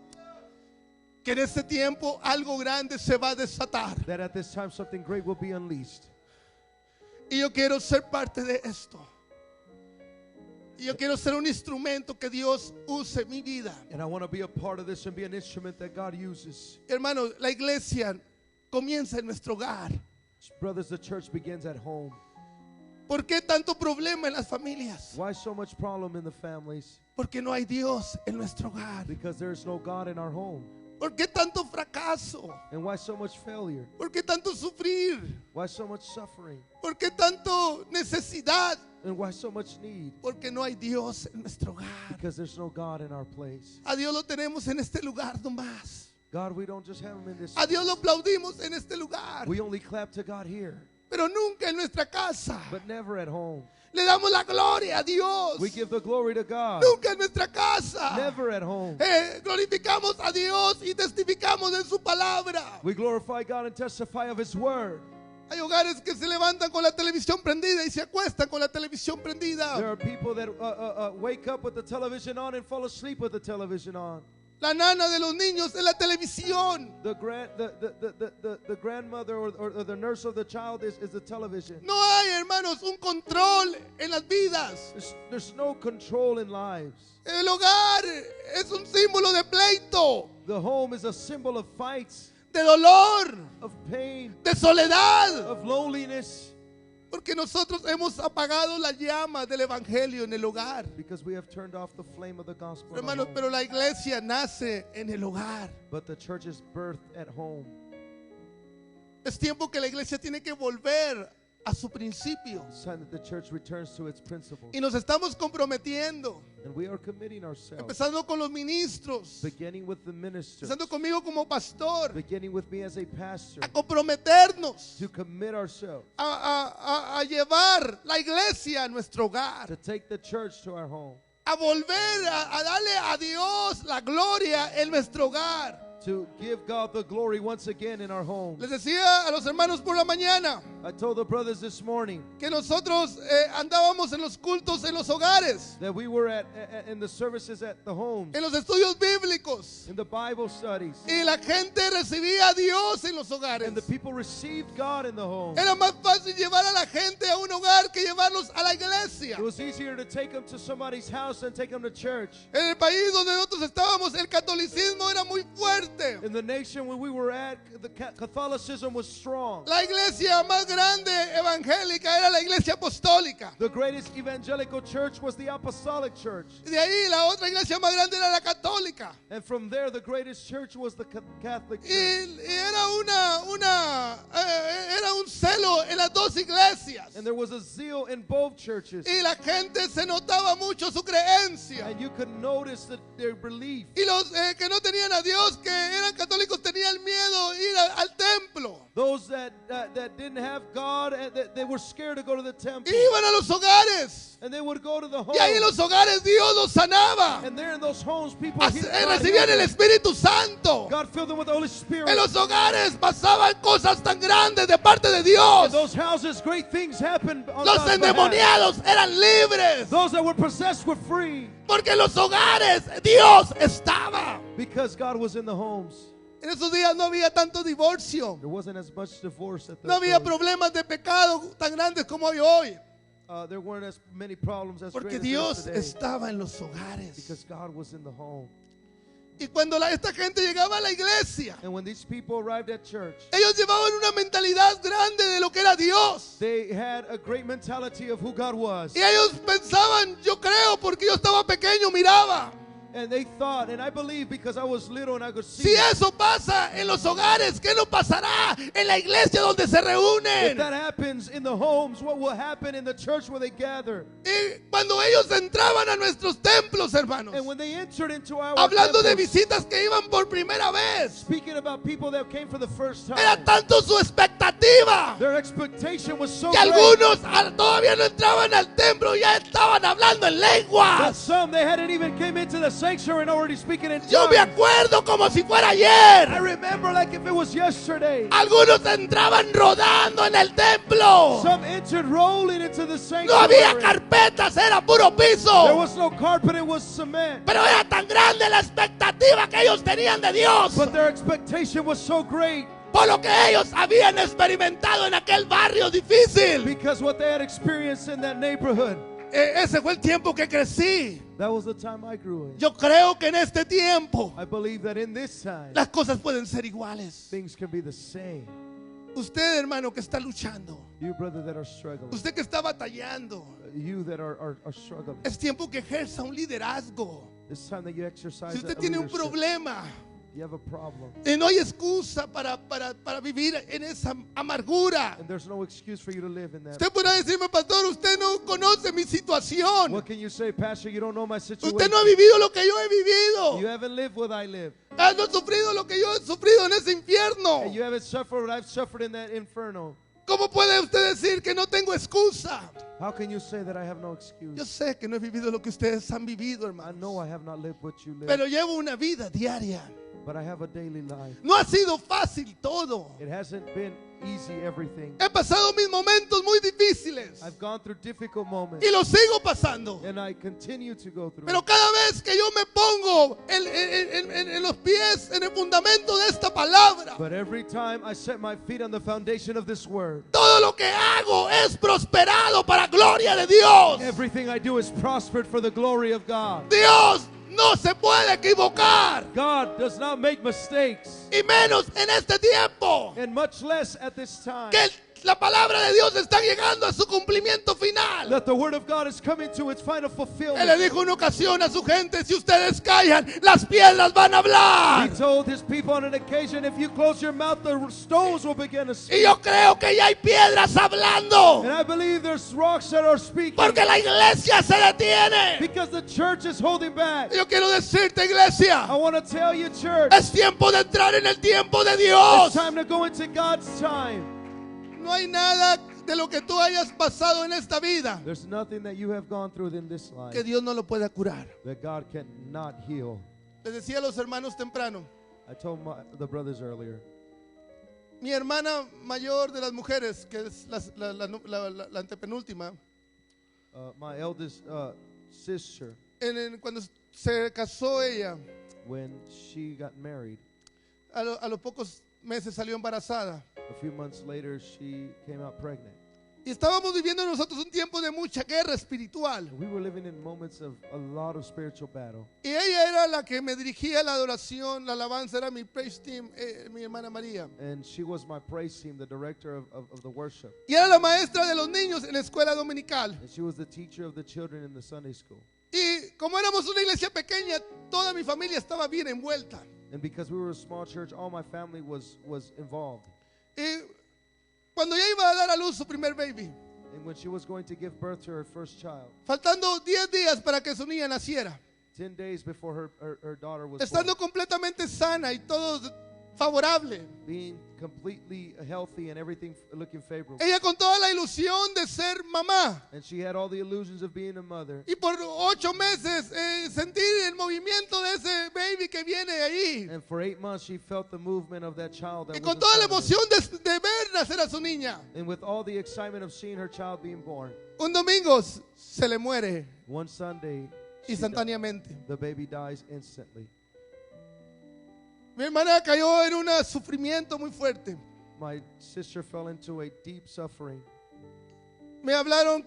que en este tiempo algo grande se va a desatar. that at this time something great will be unleashed. Y yo quiero ser parte de esto. Y yo quiero ser un instrumento que Dios use mi vida. And I want to be a part of this and be an instrument that God uses. Hermano, la iglesia comienza en nuestro hogar. Brothers, the church begins at home. ¿Por qué tanto problema en las familias? Why so much problem in the families? Porque no hay Dios en nuestro hogar. Because there is no God in our home. ¿Por qué tanto fracaso? And why so much failure? ¿Por qué tanto sufrir? Why so much suffering? ¿Por qué tanto necesidad? And why so much need? Porque no hay Dios en nuestro hogar. Because there's no God in our place. A Dios lo tenemos en este lugar nomás. God, we don't just have him in this. A Dios lo aplaudimos en este lugar. We only clap to God here, Pero nunca en nuestra casa. but never at home. Le damos la gloria a Dios. We give the glory to God, Nunca en nuestra casa. never at home. Glorificamos a Dios y testificamos en su palabra. We glorify God and testify of his word. Hay hogares que se levantan con la televisión prendida y se acuestan con la televisión prendida. There are people that wake up with the television on and fall asleep with the television on. La nana de los niños es la televisión. The grandmother or the nurse of the child is the television. No hay, hermanos, un control en las vidas. There's no control in lives. El hogar es un símbolo de pleito, The home is a symbol of fights, de dolor, of pain, de soledad. of loneliness, Porque nosotros hemos apagado la llama del evangelio en el hogar. because we have turned off the flame of the gospel. in our Hermanos, home. pero la iglesia nace en el hogar. But the church is birthed at home. Es tiempo que la iglesia tiene que volver a su principio. It's time that the church returns to its principles. Y nos estamos comprometiendo, And we are committing ourselves, empezando con los ministros, beginning with the ministers, empezando conmigo como pastor, beginning with me as a pastor, a comprometernos to commit ourselves, a llevar la iglesia a nuestro hogar, to take the church to our home, a volver a darle a Dios la gloria en nuestro hogar. to give God the glory once again in our home. Les decía a los hermanos por la mañana I told the brothers this morning que nosotros andábamos en los cultos en los hogares, that we were in the services at the homes, en los estudios bíblicos, in the Bible studies, y la gente recibía a Dios en los hogares. and the people received God in the home. Era más fácil llevar a la gente a un hogar que llevarlos a la iglesia. It was easier to take them to somebody's house than take them to church. En el país donde nosotros estábamos, el catolicismo era muy fuerte. In the nation where we were at, the Catholicism was strong. La iglesia más grande evangélica era la iglesia apostólica. The greatest evangelical church was the apostolic church. Y de ahí la otra iglesia más grande era la católica. And from there, the greatest church was the Catholic church. Y era un celo en las dos iglesias. And there was a zeal in both churches. Y la gente se notaba mucho su creencia. And you could notice their belief. Y los que no tenían a Dios, que eran católicos, tenían miedo ir al templo. Those that didn't have God, they were scared to go to the temple. Iban a los hogares. And they would go to the home. Y ahí en los hogares Dios los sanaba. And there in those homes, people God Recibían el Espíritu Santo. God filled them with the Holy Spirit. En los hogares pasaban cosas tan grandes de parte de In Dios. those houses, great things happened on Los God's behalf. endemoniados eran libres. Those that were possessed were free Porque en los hogares Dios estaba. because God was in the homes. En esos días no había tanto divorcio. There wasn't as much divorce at No those había days. problemas de pecado tan grandes como hay hoy. There weren't as many problems as Porque great as Dios there is today estaba en los hogares. because God was in the home. Y cuando esta gente llegaba a la iglesia, And when these people arrived at church, ellos llevaban una mentalidad grande de lo que era Dios. they had a great mentality of who God was. Y ellos pensaban, yo creo, porque yo estaba pequeño, miraba. And they thought, and I believe because I was little and I could see, Si eso pasa en los hogares, ¿qué no pasará en la iglesia donde se if reúnen? that happens in the homes, what will happen in the church where they gather? Y cuando ellos entraban a nuestros templos, hermanos, And when they entered into our hablando de temples, visitas que iban por primera vez, speaking about people that came for the first era time, tanto su expectativa their expectation was so que great algunos todavía no entraban al templo y ya estaban hablando en that lenguas. some, they hadn't even came into the sanctuary and already speaking in Yo me tongues. acuerdo como si fuera I ayer. remember like if it was yesterday. Algunos entraban rodando en el templo. Some entered rolling into the No había sanctuary. carpetas, era puro There piso. was no carpet, it was cement. Pero era tan grande la expectativa que ellos tenían de Dios. But their expectation was so great Por lo que ellos habían experimentado en aquel barrio difícil. because what they had experienced in that neighborhood. Ese fue el tiempo que crecí. That was the time I grew in. Yo creo que en este tiempo I believe that in this time, las cosas pueden ser iguales. things can be the same. Usted, hermano, que está luchando. You, brother, that are struggling. Usted que está batallando. You that are struggling. Es tiempo que ejerza un liderazgo. It's time that you exercise Si usted that tiene un leadership. problema You have a problem. y no hay excusa para vivir en esa amargura. And there's no excuse for you to live in that. Usted podrá decirme, pastor, usted no conoce mi situación. What can you say, Pastor? You don't know my situation. Usted no ha vivido lo que yo he You vivido. haven't lived what I live. Ah, no ha sufrido lo que yo he sufrido en ese infierno. And you haven't suffered what I've suffered in that inferno. ¿Cómo puede usted decir que no tengo excusa? How can you say that I have no excuse? Yo sé que no he vivido lo que ustedes han vivido, I know hermano. I have not lived what you live, Pero llevo una vida diaria. but I have a daily life. No ha sido fácil todo. It hasn't been easy, everything. He pasado mis momentos muy difíciles. I've gone through difficult moments, Y lo sigo pasando. and I continue to go through. Pero cada vez que yo me pongo en los pies, en el fundamento de esta palabra, But every time I set my feet on the foundation of this word, todo lo que hago es prosperado para gloria de Dios. everything I do is prospered for the glory of God. Dios no se puede equivocar. God does not make mistakes, Y menos en este tiempo. and much less at this time. Que la palabra de Dios está llegando a su cumplimiento final. That the word of God is coming to its final Él fulfillment. le dijo una ocasión a su gente, si ustedes callan, las piedras van a hablar. He told his people on an occasion, if you close your mouth, the stones will begin to Y speak. yo creo que ya hay piedras hablando. And I believe there's rocks that are speaking Porque la iglesia se detiene. because the church is holding back. Yo quiero decirte, iglesia, I want to tell you, church, es tiempo de entrar en el tiempo de Dios. it's time to go into God's time. No hay nada de lo que tú hayas pasado en esta vida There's nothing that you have gone through in this life que Dios no lo pueda curar. that God cannot heal. Les decía a los hermanos temprano, I told the brothers earlier, mi hermana mayor de las mujeres, que es la antepenúltima, my eldest sister, cuando se casó ella, when she got married, a los pocos meses salió embarazada. a few months later, she came out pregnant. Y estábamos viviendo nosotros un tiempo de mucha guerra espiritual. We were living in moments of a lot of spiritual battle. Y ella era la que me dirigía la adoración, la alabanza, era mi praise team, mi hermana María. And she was my praise team, the director of the worship. Y era la maestra de los niños en la escuela dominical. And she was the teacher of the children in the Sunday school. Y como éramos una iglesia pequeña, toda mi familia estaba bien envuelta. And because we were a small church, all my family was involved. Y cuando ella iba a dar a luz su primer baby, And when she was going to give birth to her first child, faltando 10 días para que su niña naciera, 10 days before her daughter was estando born, completamente sana y todo favorable, being completely healthy and everything looking favorable. ella con toda la ilusión de ser mamá, And she had all the illusions of being a mother. y por 8 meses sentir el movimiento de ese baby que viene ahí, And for 8 months, she felt the movement of that child. y That con was toda la inside of her. emoción de ver nacer a su niña. And with all the excitement of seeing her child being born, Un domingo se le muere one Sunday, instantáneamente. the baby dies instantly. Mi hermana cayó en un sufrimiento muy fuerte. My sister fell into a deep suffering. Me hablaron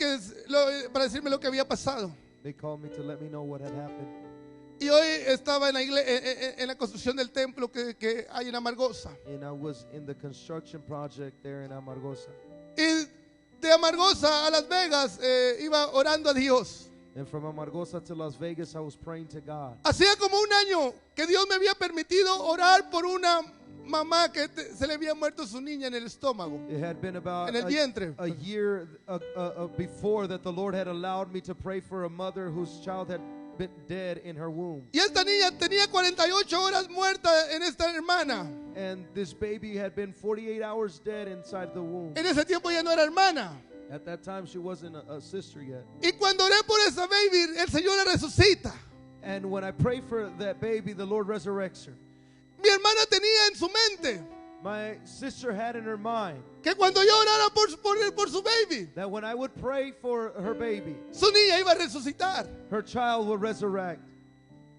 para decirme lo que había pasado. They called me to let me know what had happened. Y hoy estaba en la construcción del templo que hay en Amargosa. And I was in the construction project there in Amargosa. Y de Amargosa a Las Vegas iba orando a Dios. And from Amargosa to Las Vegas, I was praying to God. Hacía como un año que Dios me había permitido orar por una mamá que se le había muerto su niña en el estómago, It had been about en el vientre. a year before that the Lord had allowed me to pray for a mother whose child had been dead in her womb. Y esta niña tenía 48 horas muerta en esta hermana. And this baby had been 48 hours dead inside the womb. En ese tiempo ya no era hermana. At that time, she wasn't a sister yet. Y cuando oré por esa baby, el Señor la resucita. And when I pray for that baby, the Lord resurrects her. Mi hermana tenía en su mente My sister had in her mind que cuando yo orara por su baby, that when I would pray for her baby, su niña iba a resucitar. her child will resurrect.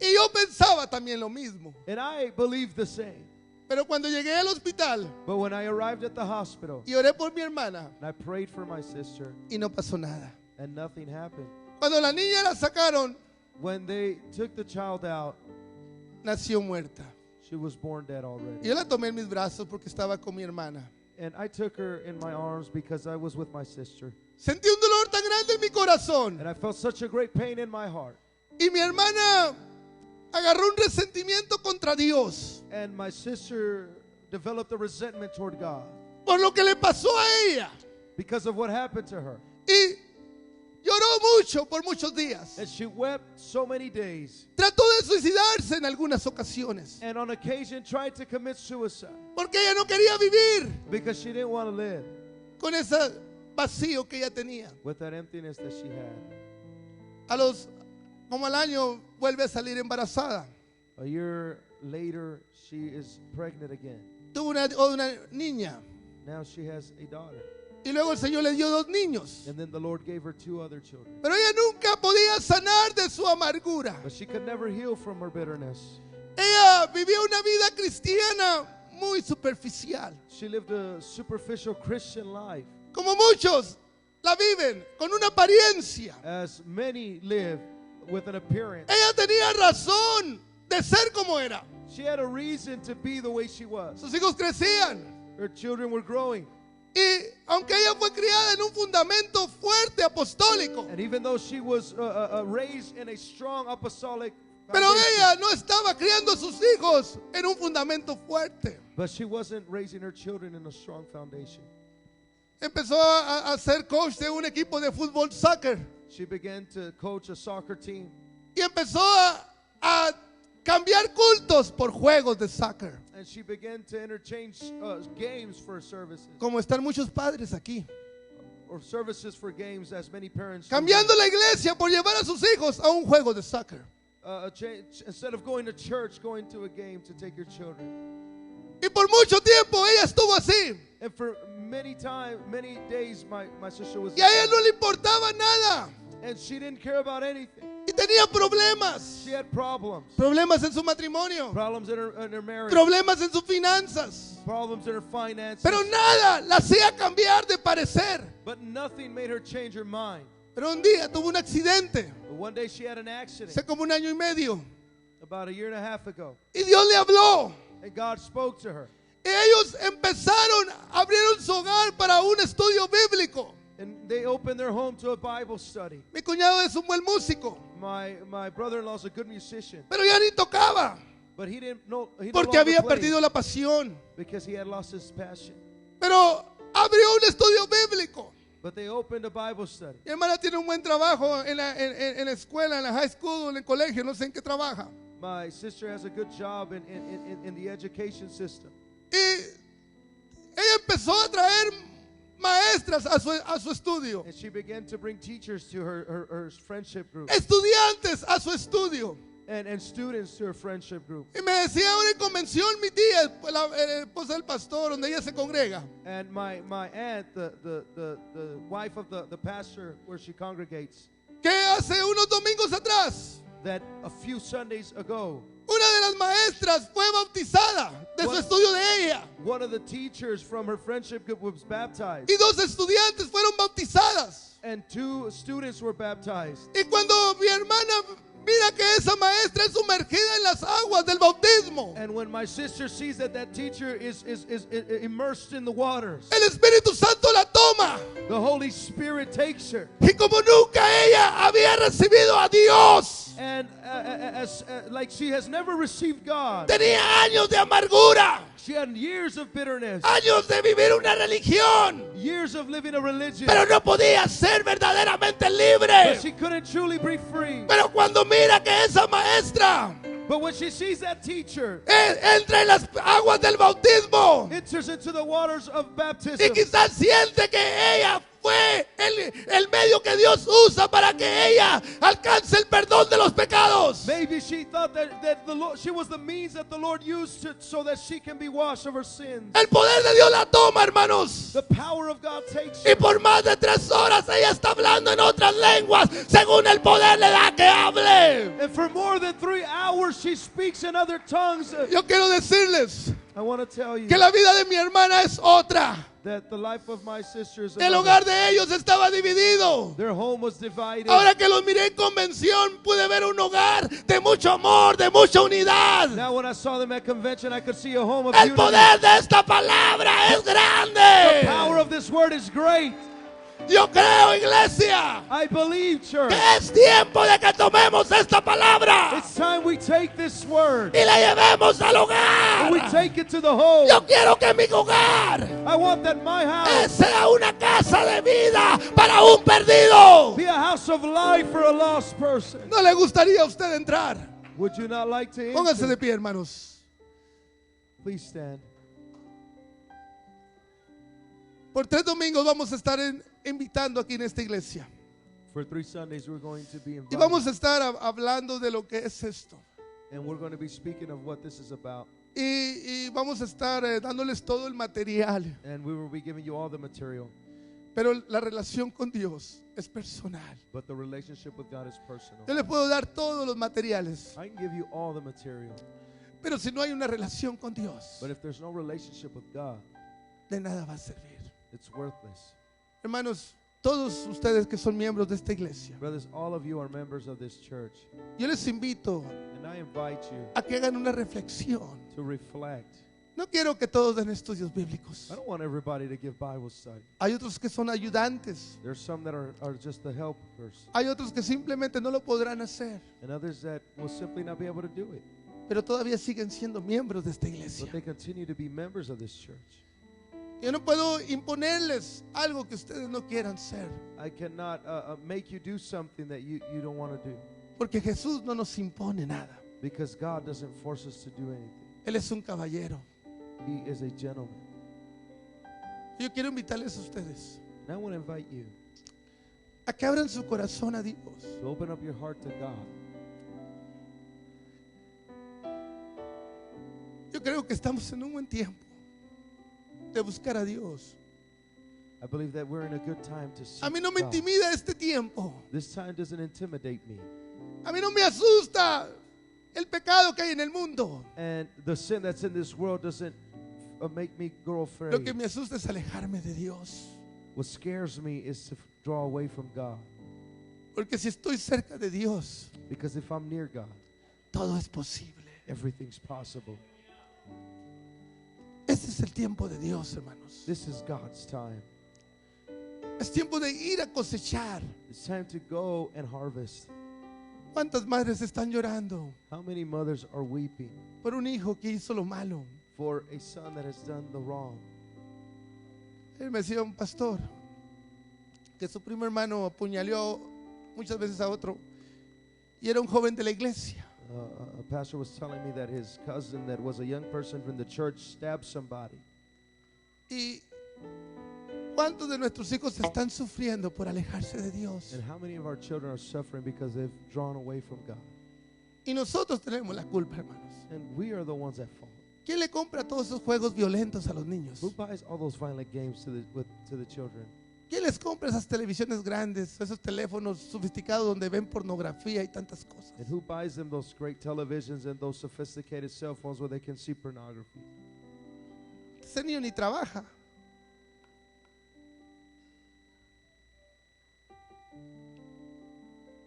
Y yo pensaba también lo mismo. And I believed the same. Pero cuando llegué al hospital But when I arrived at the hospital y oré por mi hermana and I prayed for my sister y no pasó nada. and nothing happened. Cuando la niña la sacaron, When they took the child out, nació muerta. she was born dead Y already. yo la tomé en mis brazos porque estaba con mi hermana. And I took her in my arms because I was with my sister. Sentí un dolor tan grande en mi corazón. And I felt such a great pain in my heart. Y mi hermana agarró un resentimiento contra Dios And my sister developed a resentment toward God por lo que le pasó a ella. because of what happened to her. Y lloró mucho por muchos días. And she wept so many days. Trató de suicidarse en algunas ocasiones And on occasion tried to commit suicide porque ella no quería vivir because she didn't want to live con ese vacío que ella tenía. with that emptiness that she had. Como al año vuelve a salir embarazada. A year later, she is pregnant again. Tuvo una niña. Now she has a daughter. Y luego el Señor le dio 2 niños. And then the Lord gave her 2 other children. Pero ella nunca podía sanar de su amargura. But she could never heal from her bitterness. Ella vivía una vida cristiana muy superficial. She lived a superficial Christian life, Como muchos la viven, con una apariencia. as many live with an appearance. Ella tenía razón de ser como era. She had a reason to be the way she was. Sus hijos crecían. Her children were growing. Y aunque ella fue criada en un fundamento fuerte apostólico, And even though she was raised in a strong apostolic pero foundation, ella no estaba criando a sus hijos en un fundamento fuerte. but she wasn't raising her children in a strong foundation. Empezó a ser coach de un equipo de fútbol, soccer. She began to coach a soccer team. Y empezó a cambiar cultos por juegos de soccer. And she began to interchange games for services, Como están muchos padres aquí. or services for games, as many parents do. Cambiando la iglesia por llevar a sus hijos a un juego de soccer. Instead of going to church, going to a game to take your children. Y por mucho tiempo ella estuvo así. And for many days, my sister was Y a ella no le importaba nada. and she didn't care about anything. Y tenía problemas. She had problems. Problemas en su matrimonio. Problems in her marriage. Problemas en sus finanzas. Problems in her finances. Pero nada la hacía cambiar de parecer. But nothing made her change her mind. Pero un día tuvo un accidente. But one day she had an accident Hace como un año y medio. about a year and a half ago. Y Dios le habló. And God spoke to her. Y ellos empezaron, abrieron su hogar para un estudio bíblico. And they opened their home to a Bible study. Mi cuñado es un buen músico, My brother-in-law is a good musician. pero ya ni tocaba. But he didn't know he no Porque longer había played perdido la pasión. because he had lost his passion. Pero abrió un estudio bíblico. But they opened a Bible study. Mi hermana tiene un buen trabajo en la escuela, en la high school, en el colegio, no sé en qué trabaja. My sister has a good job in the education system. Y ella empezó a traer maestras a su estudio, And she began to bring teachers to her friendship group estudiantes a su estudio. and students to her friendship group. Y me decía ahora en convención mi tía, la esposa del pastor, donde ella se congrega, And my aunt, the wife of the pastor where she congregates, que hace unos domingos atrás that a few Sundays ago, una de las maestras fue bautizada de su What? estudio de ella. one of the teachers from her friendship group was baptized. Y 2 estudiantes fueron bautizadas. And 2 students were baptized. Y cuando mi hermana mira que esa maestra es sumergida en las aguas del bautismo, And when my sister sees that teacher is immersed in the waters, el Espíritu Santo la toma. the Holy Spirit takes her. Y como nunca ella había recibido a Dios, And like she has never received God. tenía años de amargura, She had years of bitterness, años de vivir una religión, years of living a religion. pero no podía ser verdaderamente But libre. she couldn't truly be free. Pero cuando mira que esa maestra But when she sees that teacher, entra en las aguas del bautismo enters into the waters of y baptism, quizás siente que ella fue el medio que Dios usa para que ella alcance el perdón de los pecados. maybe she thought that the Lord, she was the means that the Lord used so that she can be washed of her sins. El poder de Dios la toma, hermanos. The power of God takes Y you. por más de 3 horas ella está hablando en otras lenguas según el poder le da que hable. And for more than 3 hours, she speaks in other tongues. Yo quiero decirles I want to tell you que la vida de mi hermana es otra. that the life of my sisters, El hogar de ellos estaba dividido. their home was divided. Ahora que los miré en convención, pude ver un hogar de mucho amor, de mucha unidad. Now when I saw them at convention, I could see a home of El unity. poder de esta palabra es The power grande. of this word is great. Yo creo, iglesia, I believe, church. que es tiempo de que tomemos esta palabra It's time we take this word y la llevemos al and we hogar. take it to the home. Yo quiero que mi hogar I want that my house sea una casa de vida para un perdido. be a house of life for a lost person. ¿No le gustaría a usted entrar? Would you not like to Pónganse de enter? pie, hermanos. Please stand. Por 3 domingos vamos a estar invitando aquí en esta iglesia. For 3 Sundays, we're going to be Y invited. vamos a estar hablando de lo que es esto. And we're going to be speaking of what this is about. Y vamos a estar dándoles todo el material. And we will be giving you all the material. Pero la relación con Dios es personal. But the relationship with God is personal. Yo le puedo dar todos los materiales. I can give you all the material. Pero si no hay una relación con Dios, But if there's no relationship with God, de nada va a servir. it's worthless. Hermanos, todos ustedes que son miembros de esta iglesia, Brothers, all of you are members of this church. yo les invito And I invite you a que hagan una reflexión. to reflect. No quiero que todos den estudios bíblicos. I don't want everybody to give Bible study. Hay otros que son ayudantes. There's some that are just the helpers, Hay otros que simplemente no lo podrán hacer. and others that will simply not be able to do it. Pero todavía siguen siendo miembros de esta iglesia. But they continue to be members of this church. Yo no puedo imponerles algo que ustedes no quieran ser. I cannot make you do something that you don't want to do, Porque Jesús no nos impone nada. because God doesn't force us to do anything. Él es un caballero. He is a gentleman. Yo quiero invitarles a ustedes And I want to invite you a que abran su corazón a Dios. to open up your heart to God. Yo creo que estamos en un buen tiempo de buscar a Dios. I believe that we're in a good time to seek A mí no me God. intimida este tiempo. This time doesn't intimidate me. A mí no me asusta el pecado que hay en el mundo. And the sin that's in this world doesn't make me grow afraid. Lo que me asusta es alejarme de Dios. What scares me is to draw away from God. Porque si estoy cerca de Dios, Because if I'm near God, todo es posible. everything's possible. Este es el tiempo de Dios, hermanos. This is God's time. Es tiempo de ir a cosechar. It's time to go and harvest. ¿Cuántas madres están llorando How many mothers are weeping por un hijo que hizo lo malo? for a son that has done the wrong? Él me decía un pastor que su primo hermano apuñaleó muchas veces a otro y era un joven de la iglesia. A pastor was telling me that his cousin, that was a young person from the church, stabbed somebody. ¿Y cuántos de nuestros hijos están sufriendo por alejarse de Dios? And how many of our children are suffering because they've drawn away from God? Y nosotros tenemos la culpa, hermanos. And we are the ones at fault. ¿Quién le compra todos esos juegos violentos a los niños? Who buys all those violent games to the children? ¿Quién les compra esas televisiones grandes, esos teléfonos sofisticados donde ven pornografía y tantas cosas? And who buys them those great televisions and those sophisticated cell phones where they can see pornography? Ese niño ni trabaja.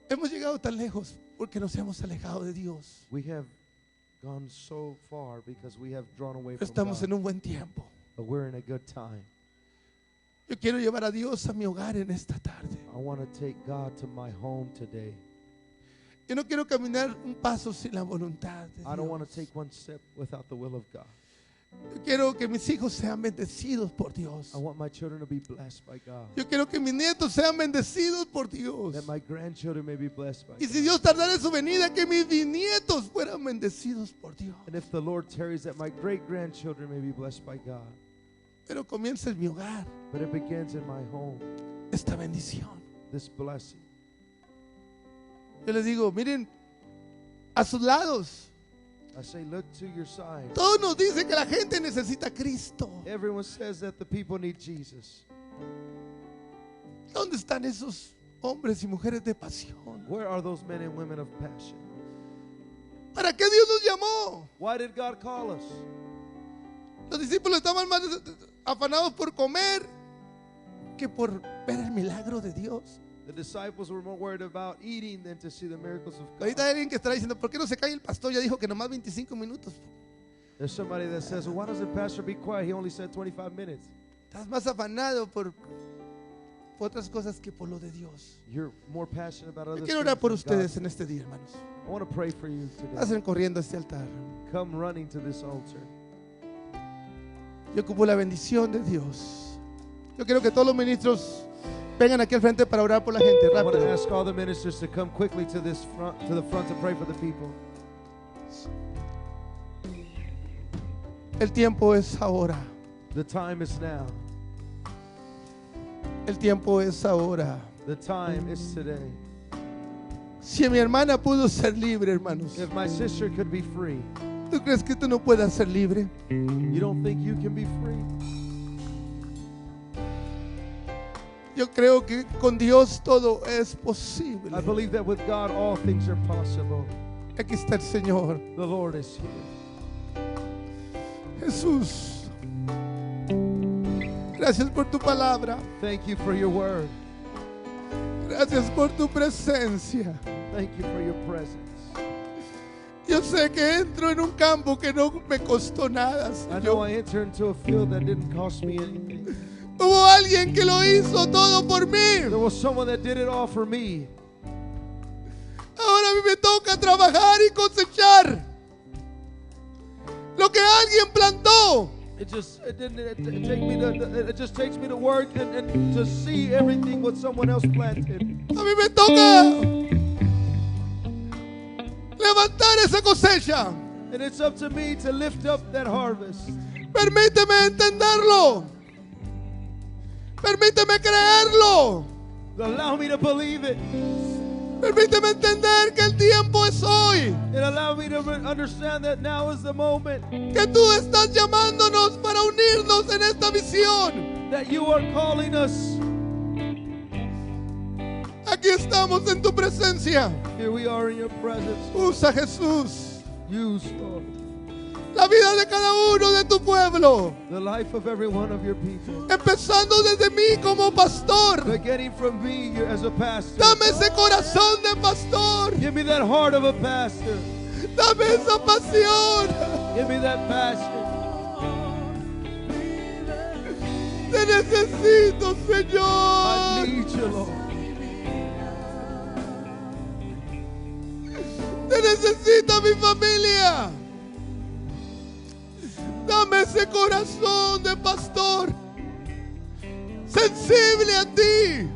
Hemos llegado tan lejos porque nos hemos alejado de Dios. We have gone so far because we have drawn away Pero from estamos God. en un buen tiempo. But we're in a good time. Yo quiero llevar a Dios a mi hogar en esta tarde. I want to take God to my home today. Yo no quiero caminar un paso sin la voluntad de I don't want to Dios. take one step without the will of God. Yo quiero que mis hijos sean bendecidos por Dios. I want my children to be blessed by God. Yo quiero que mis nietos sean bendecidos por Dios. That my grandchildren may be blessed by Y God. si Dios tardara en su venida, que mis bisnietos fueran bendecidos por Dios. And if the Lord tarries, that my great-grandchildren may be blessed by God. Pero comienza en mi hogar But it begins in my home, esta bendición. this blessing. Yo les digo, miren, a sus lados, I say, look to your side. todos nos dicen que la gente necesita a Cristo. Everyone says that the people need Jesus. ¿Dónde están esos hombres y mujeres de pasión? Where are those men and women of passion? ¿Para qué Dios nos llamó? Why did God call us? Los discípulos estaban más afanados por comer que por ver el milagro de Dios. The disciples were more worried about eating than to see the miracles of Ahorita hay God. alguien que estará diciendo, ¿por qué no se cae el pastor? Ya dijo que nomás 25 minutos. There's somebody that says, well, why does the pastor be quiet? He only said 25 minutes. Estás más afanado por otras cosas que por lo de Dios. You're more passionate about other Yo quiero things orar por than ustedes God. en este día, hermanos. I want to pray for you today. Pasen corriendo a este altar. Come running to this altar. Yo ocupo la bendición de Dios. Yo quiero que todos los ministros vengan aquí al frente para orar por la gente. I want to Rápido. ask all the ministers to come quickly to the front to pray for the people. El tiempo es ahora. The time is now. El tiempo es ahora. The time is today. Si mi hermana pudo ser libre, hermanos, If my sister could be free, ¿tú crees que tú no puedas ser libre? you don't think you can be free? Yo creo que con Dios todo es I posible. believe that with God all things are possible. Aquí está el Señor. The Lord is here. Jesús, gracias por tu palabra. Thank you for your word. Gracias por tu presencia. Thank you for your presence. Yo sé que entro en un campo que no me costó nada, I know Señor. I entered into a field that didn't cost me anything. Hubo alguien que lo hizo todo por mí. There was someone that did it all for me. Ahora a mí me toca trabajar y cosechar lo que alguien plantó. It just takes me to work and to see everything what someone else planted. A mí me toca levantar esa cosecha. And it's up to me to lift up that harvest. Permíteme entenderlo. Permíteme creerlo. Allow me to believe it. Permíteme entender que el tiempo es hoy. And allow me to understand that now is the moment. Que tú estás llamándonos para unirnos en esta visión. That you are calling us. Aquí estamos en tu presencia. Here we are in your presence. Usa, Jesús, Use, Lord, la vida de cada uno de tu pueblo. the life of every one of your people. Empezando desde mí como pastor. Beginning from me as a pastor. Dame ese corazón de pastor. Give me that heart of a pastor. Dame esa pasión. Give me that passion. Te necesito, I Señor. need you, Lord. Te necesita mi familia. Dame ese corazón de pastor. Sensible a ti.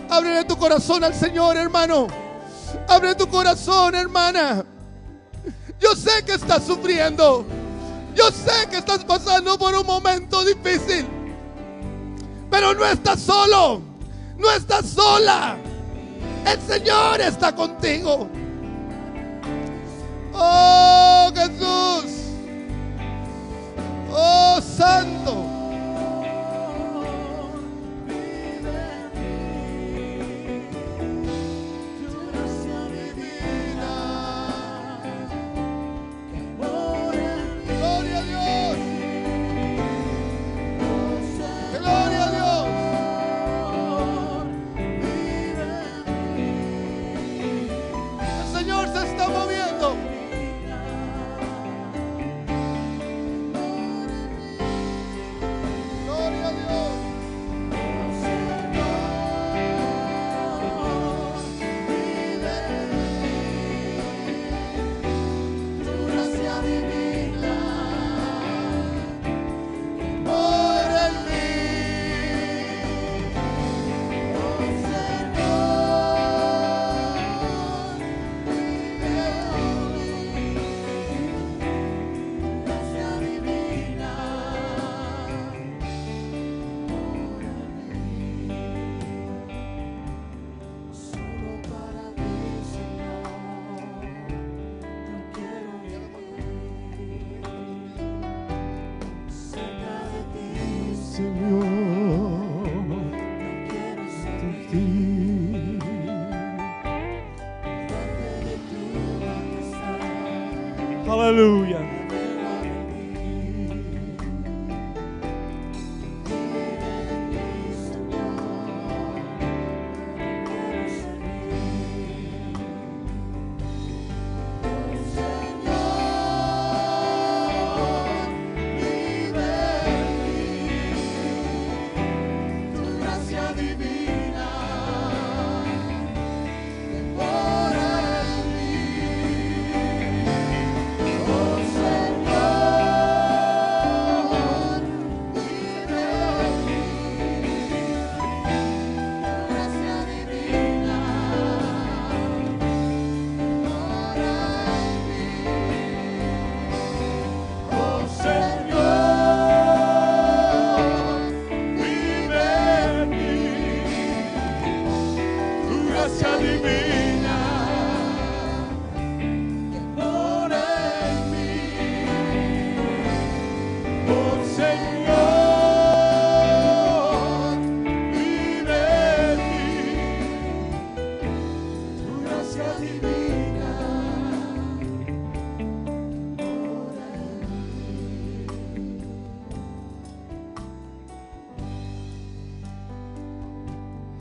Ábrele tu corazón al Señor, hermano. Abre tu corazón, hermana. Yo sé que estás sufriendo. Yo sé que estás pasando por un momento difícil. Pero no estás solo. No estás sola. El Señor está contigo. Oh, Jesús. Oh, Santo. Gloria a Dios. Gloria a Dios. El Señor se está moviendo. Aleluya.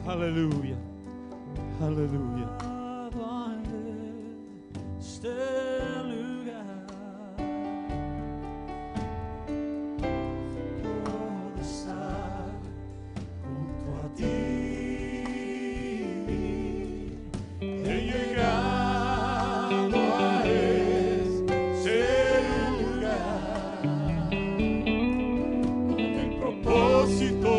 Aleluya. Aleluya. Este lugar, por estar junto a ti, He llegado a ese lugar con el propósito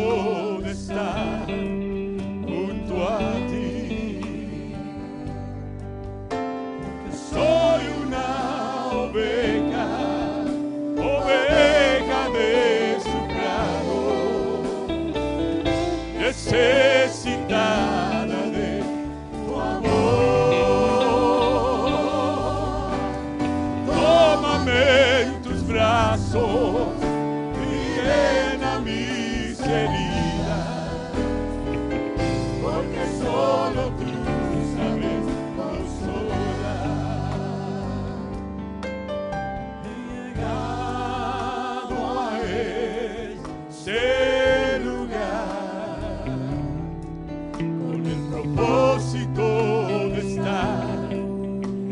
de estar junto a ti. Soy una oveja, oveja de su prado, necesitada de tu amor. Tómame en tus brazos y llena mis heridas, porque solo tú sabes consolar. He llegado a ese lugar con el propósito de estar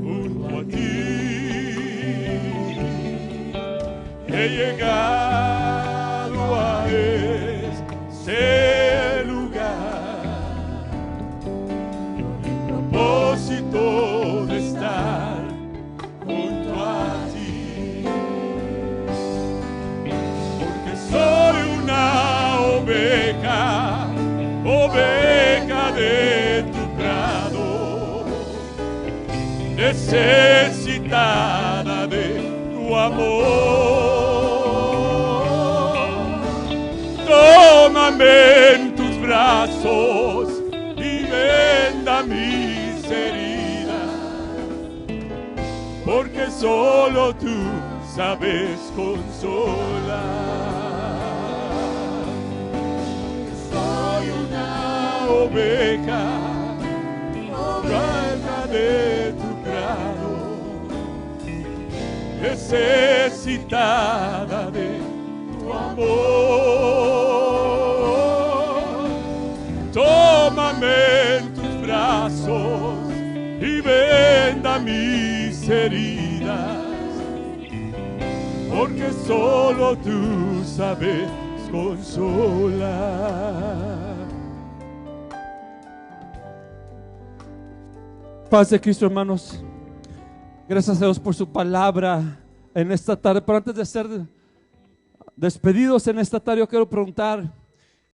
junto a ti. He llegado a ese lugar con el propósito de estar junto a ti, porque soy una oveja, oveja de tu prado, necesitada de tu amor. Tómame en tus brazos y venda mis heridas, porque solo tú sabes consolar. Soy una oveja, oveja de tu prado, necesitada de tu amor. Tómame en tus brazos y venda mis heridas, porque solo tú sabes consolar. Paz de Cristo, hermanos. Gracias a Dios por su palabra en esta tarde. Pero antes de ser despedidos en esta tarde, yo quiero preguntar: